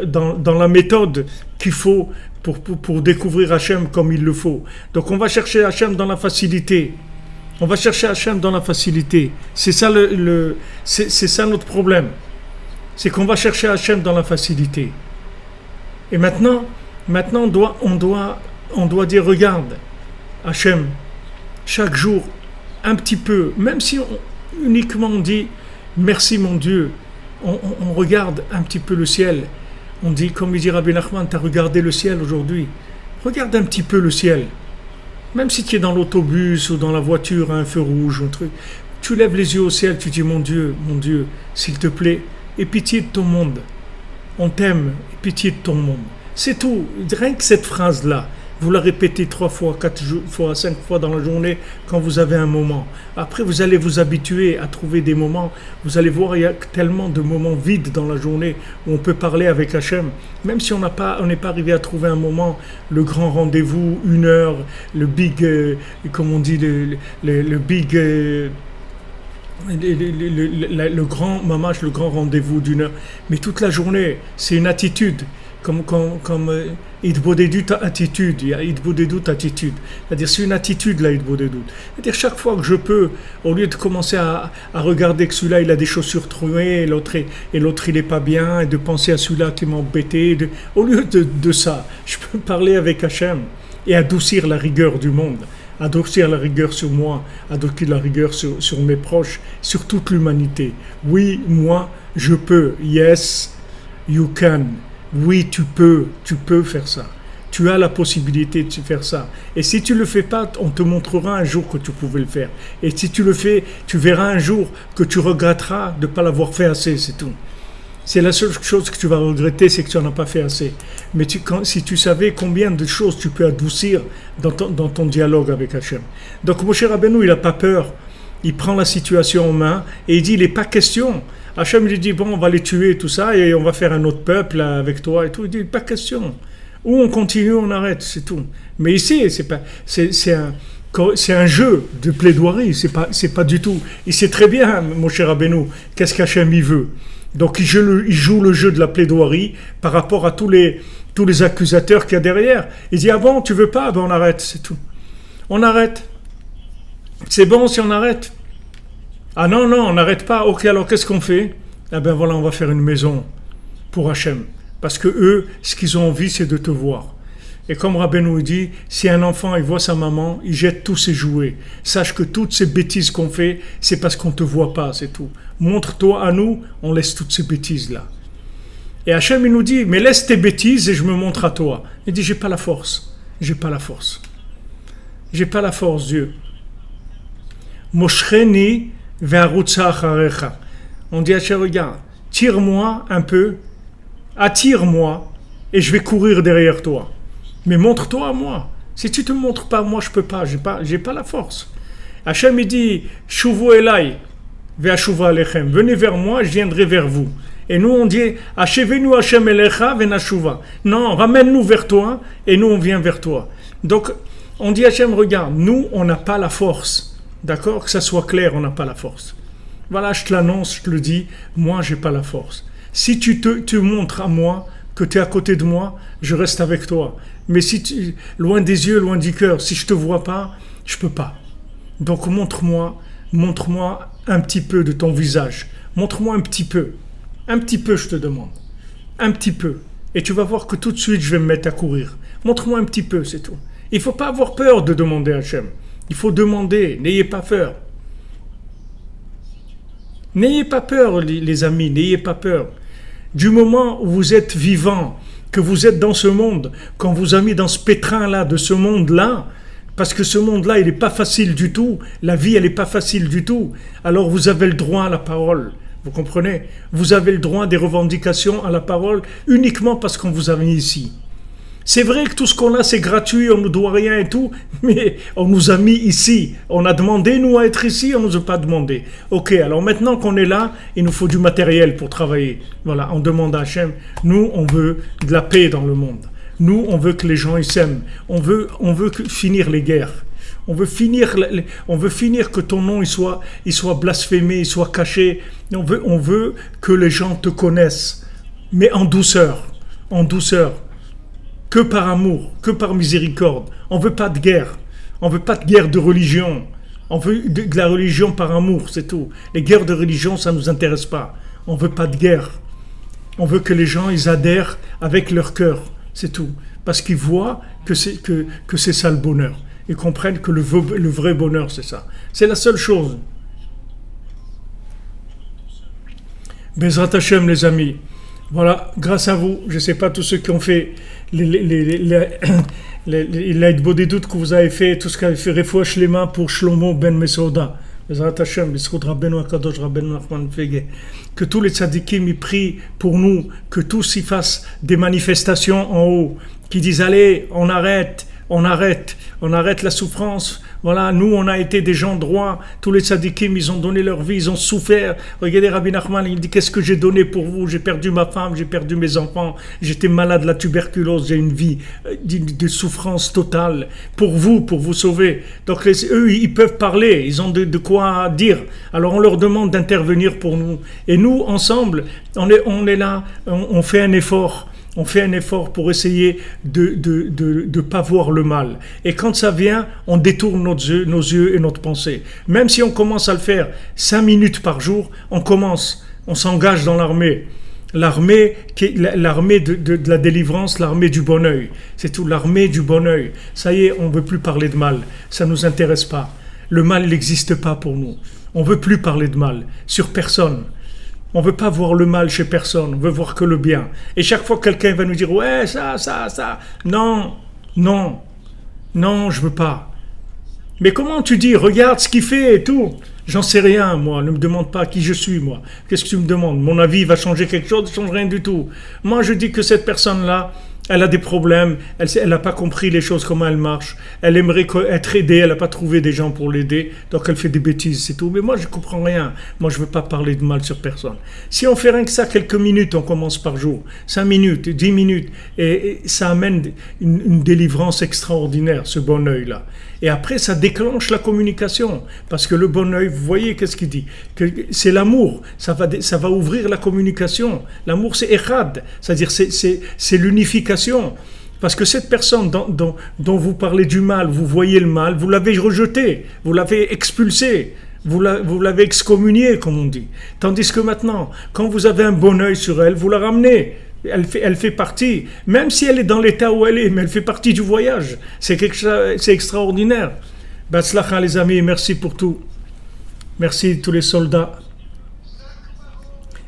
dans la méthode qu'il faut pour découvrir Hachem comme il le faut. Donc on va chercher Hachem dans la facilité. C'est ça c'est ça notre problème. C'est qu'on va chercher Hachem dans la facilité. Et maintenant on doit dire, regarde, Hachem, chaque jour, un petit peu, même si uniquement on dit, merci mon Dieu, on regarde un petit peu le ciel, on dit, comme il dit Rabbi Nachman, tu as regardé le ciel aujourd'hui, regarde un petit peu le ciel, même si tu es dans l'autobus ou dans la voiture à un feu rouge, un truc, tu lèves les yeux au ciel, tu dis, mon Dieu, s'il te plaît, aie pitié de ton monde, on t'aime, aie pitié de ton monde. C'est tout, rien que cette phrase-là, vous la répétez 3 fois, 4 fois, 5 fois dans la journée quand vous avez un moment. Après, vous allez vous habituer à trouver des moments. Vous allez voir, il y a tellement de moments vides dans la journée où on peut parler avec Hachem. Même si on n'est pas arrivé à trouver un moment, le grand rendez-vous, 1 heure, le big, comme on dit, le big... le grand mamash, le grand rendez-vous d'1 heure. Mais toute la journée, c'est une attitude. Comme Idbodedut attitude, il y a Idbodedut attitude. C'est-à-dire, c'est une attitude là, Idbodedut. C'est-à-dire, chaque fois que je peux, au lieu de commencer à regarder que celui-là, il a des chaussures trouées, et l'autre, il est pas bien, et de penser à celui-là qui m'a embêté, au lieu de ça, je peux parler avec Hachem et adoucir la rigueur du monde, adoucir la rigueur sur moi, adoucir la rigueur sur mes proches, sur toute l'humanité. Oui, moi, je peux. Yes, you can. Oui, tu peux faire ça. Tu as la possibilité de faire ça. Et si tu ne le fais pas, on te montrera un jour que tu pouvais le faire. Et si tu le fais, tu verras un jour que tu regretteras de ne pas l'avoir fait assez, c'est tout. C'est la seule chose que tu vas regretter, c'est que tu n'en as pas fait assez. Mais si tu savais combien de choses tu peux adoucir dans ton dialogue avec Hachem. Donc Moshe Rabbeinu, il n'a pas peur. Il prend la situation en main et il dit, il n'est pas question. Hachem lui dit, bon, on va les tuer, tout ça, et on va faire un autre peuple là, avec toi et tout. Il dit, pas question. Ou on continue, on arrête, c'est tout. Mais ici, c'est un jeu de plaidoirie, c'est pas du tout. Il sait très bien, mon cher Rabbeinu, qu'est-ce qu'Hachem il veut. Donc il joue le jeu de la plaidoirie par rapport à tous les accusateurs qu'il y a derrière. Il dit, ah bon, tu veux pas, ben on arrête, c'est tout. On arrête. C'est bon si on arrête. Ah non, on n'arrête pas. Ok, alors qu'est-ce qu'on fait? Eh ben voilà, on va faire une maison pour Hachem. Parce que eux, ce qu'ils ont envie, c'est de te voir. Et comme Rabbeinu dit, si un enfant il voit sa maman, il jette tous ses jouets. Sache que toutes ces bêtises qu'on fait, c'est parce qu'on ne te voit pas, c'est tout. Montre-toi à nous, on laisse toutes ces bêtises-là. Et Hachem, il nous dit, mais laisse tes bêtises et je me montre à toi. Il dit, j'ai pas la force, Dieu. Moshreni ve'arutza acharecha. On dit à Hachem, regarde, tire-moi un peu, attire-moi, et je vais courir derrière toi. Mais montre-toi à moi. Si tu te montres pas, moi je peux pas, j'ai pas la force. Hachem il dit, Shuvu elai ve'ashuva alechem. Venez vers moi, je viendrai vers vous. Et nous on dit, Achevenu Hachem elecha ve'nashuva. Non, ramène-nous vers toi, et nous on vient vers toi. Donc on dit à Hachem, regarde, nous on n'a pas la force. D'accord, que ça soit clair, on n'a pas la force. Voilà, je te l'annonce, je te le dis, moi j'ai pas la force. Si tu montres à moi que tu es à côté de moi, je reste avec toi. Mais si loin des yeux, loin du cœur, si je te vois pas, je peux pas. Donc montre-moi un petit peu de ton visage. Montre-moi un petit peu, je te demande, un petit peu. Et tu vas voir que tout de suite je vais me mettre à courir. Montre-moi un petit peu, c'est tout. Il faut pas avoir peur de demander à Hachem. Il faut demander, n'ayez pas peur. N'ayez pas peur, les amis, n'ayez pas peur. Du moment où vous êtes vivant, que vous êtes dans ce monde, qu'on vous a mis dans ce pétrin-là, de ce monde-là, parce que ce monde-là, il n'est pas facile du tout, la vie, elle n'est pas facile du tout, alors vous avez le droit à la parole. Vous comprenez? Vous avez le droit des revendications à la parole uniquement parce qu'on vous a mis ici. C'est vrai que tout ce qu'on a, c'est gratuit, on ne nous doit rien et tout, mais on nous a mis ici. On a demandé, nous, à être ici, on ne nous a pas demandé. Ok, alors maintenant qu'on est là, il nous faut du matériel pour travailler. Voilà, on demande à Hachem, nous, on veut de la paix dans le monde. Nous, on veut que les gens ils s'aiment. On veut finir les guerres. On veut finir que ton nom il soit blasphémé, il soit caché. On veut que les gens te connaissent, mais en douceur. Que par amour, que par miséricorde. On veut pas de guerre. On veut pas de guerre de religion. On veut de la religion par amour, c'est tout. Les guerres de religion, ça nous intéresse pas. On veut pas de guerre. On veut que les gens, ils adhèrent avec leur cœur. C'est tout. Parce qu'ils voient que c'est ça le bonheur. Ils comprennent que le vrai bonheur, c'est ça. C'est la seule chose. Bezrat Hashem, les amis. Voilà, grâce à vous, je ne sais pas tous ceux qui ont fait l'aide des doutes que vous avez fait, tout ce qu'avait fait Refouach Shlema pour Shlomo Ben Mesouda. Bezrat Hashem, Bezrat Rabbeinu Akadosh, Rabbeinu Nachman Fege. Que tous les tzadikim y prient pour nous, que tous y fassent des manifestations en haut, qui disent allez, on arrête la souffrance. Voilà, nous on a été des gens droits, tous les tzadikim ils ont donné leur vie, ils ont souffert. Regardez Rabbi Nachman, il dit qu'est-ce que j'ai donné pour vous, j'ai perdu ma femme, j'ai perdu mes enfants, j'étais malade de la tuberculose, j'ai une vie de souffrance totale pour vous sauver. Donc eux ils peuvent parler, ils ont de quoi dire, alors on leur demande d'intervenir pour nous. Et nous ensemble, on est là, on fait un effort. On fait un effort pour essayer de pas voir le mal. Et quand ça vient, on détourne nos yeux et notre pensée. Même si on commence à le faire 5 minutes par jour, on s'engage dans l'armée. L'armée de la délivrance, l'armée du bon œil. C'est tout, l'armée du bon œil. Ça y est, on ne veut plus parler de mal. Ça ne nous intéresse pas. Le mal n'existe pas pour nous. On ne veut plus parler de mal sur personne. On ne veut pas voir le mal chez personne, on veut voir que le bien. Et chaque fois que quelqu'un va nous dire « Ouais, ça. » Non, je veux pas. Mais comment tu dis « Regarde ce qu'il fait et tout ?» J'en sais rien, moi. Ne me demande pas qui je suis, moi. Qu'est-ce que tu me demandes? Mon avis va changer quelque chose? Ne change rien du tout. Moi, je dis que cette personne-là, elle a des problèmes, elle n'a pas compris les choses, comment elles marchent. Elle aimerait être aidée, elle n'a pas trouvé des gens pour l'aider, donc elle fait des bêtises, c'est tout. Mais moi, je ne comprends rien. Moi, je ne veux pas parler de mal sur personne. Si on fait rien que ça, quelques minutes, on commence par jour, 5 minutes, 10 minutes, et ça amène une délivrance extraordinaire, ce bon œil-là. Et après, ça déclenche la communication. Parce que le bon œil, vous voyez, qu'est-ce qu'il dit? Que c'est l'amour. Ça va ouvrir la communication. L'amour, c'est echad. C'est-à-dire, c'est l'unification. Parce que cette personne dont vous parlez du mal, vous voyez le mal, vous l'avez rejeté, vous l'avez expulsé. Vous l'avez excommunié, comme on dit. Tandis que maintenant, quand vous avez un bon œil sur elle, vous la ramenez. Elle fait partie, même si elle est dans l'état où elle est, mais elle fait partie du voyage. C'est extraordinaire. Batzlacha les amis, merci pour tout. Merci tous les soldats.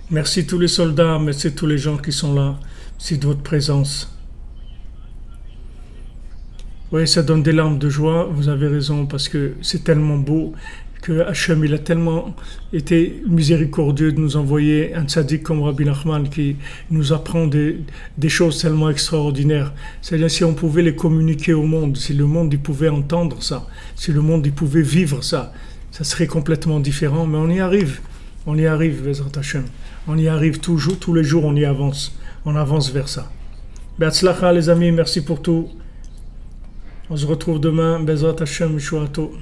Merci tous les soldats, merci tous les gens qui sont là. Merci de votre présence. Oui, ça donne des larmes de joie, vous avez raison, parce que c'est tellement beau que Hachem, il a tellement été miséricordieux de nous envoyer un tzaddik comme Rabbi Nachman qui nous apprend des choses tellement extraordinaires. C'est-à-dire si on pouvait les communiquer au monde, si le monde il pouvait entendre ça, si le monde il pouvait vivre ça, ça serait complètement différent, mais on y arrive, Bezrat Hachem. On y arrive toujours, tous les jours on y avance, on avance vers ça. Be'atzlacha les amis, merci pour tout. On se retrouve demain, Bezrat Hachem, Shuato.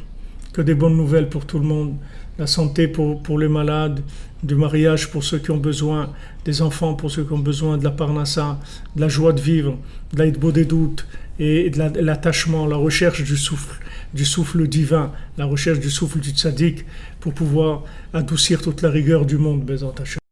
Que des bonnes nouvelles pour tout le monde, la santé pour les malades, du mariage pour ceux qui ont besoin, des enfants pour ceux qui ont besoin, de la parnassa, de la joie de vivre, de l'aïdbo des doutes et de l'attachement, la recherche du souffle divin, la recherche du souffle du tzaddik pour pouvoir adoucir toute la rigueur du monde, Bezrat Hashem.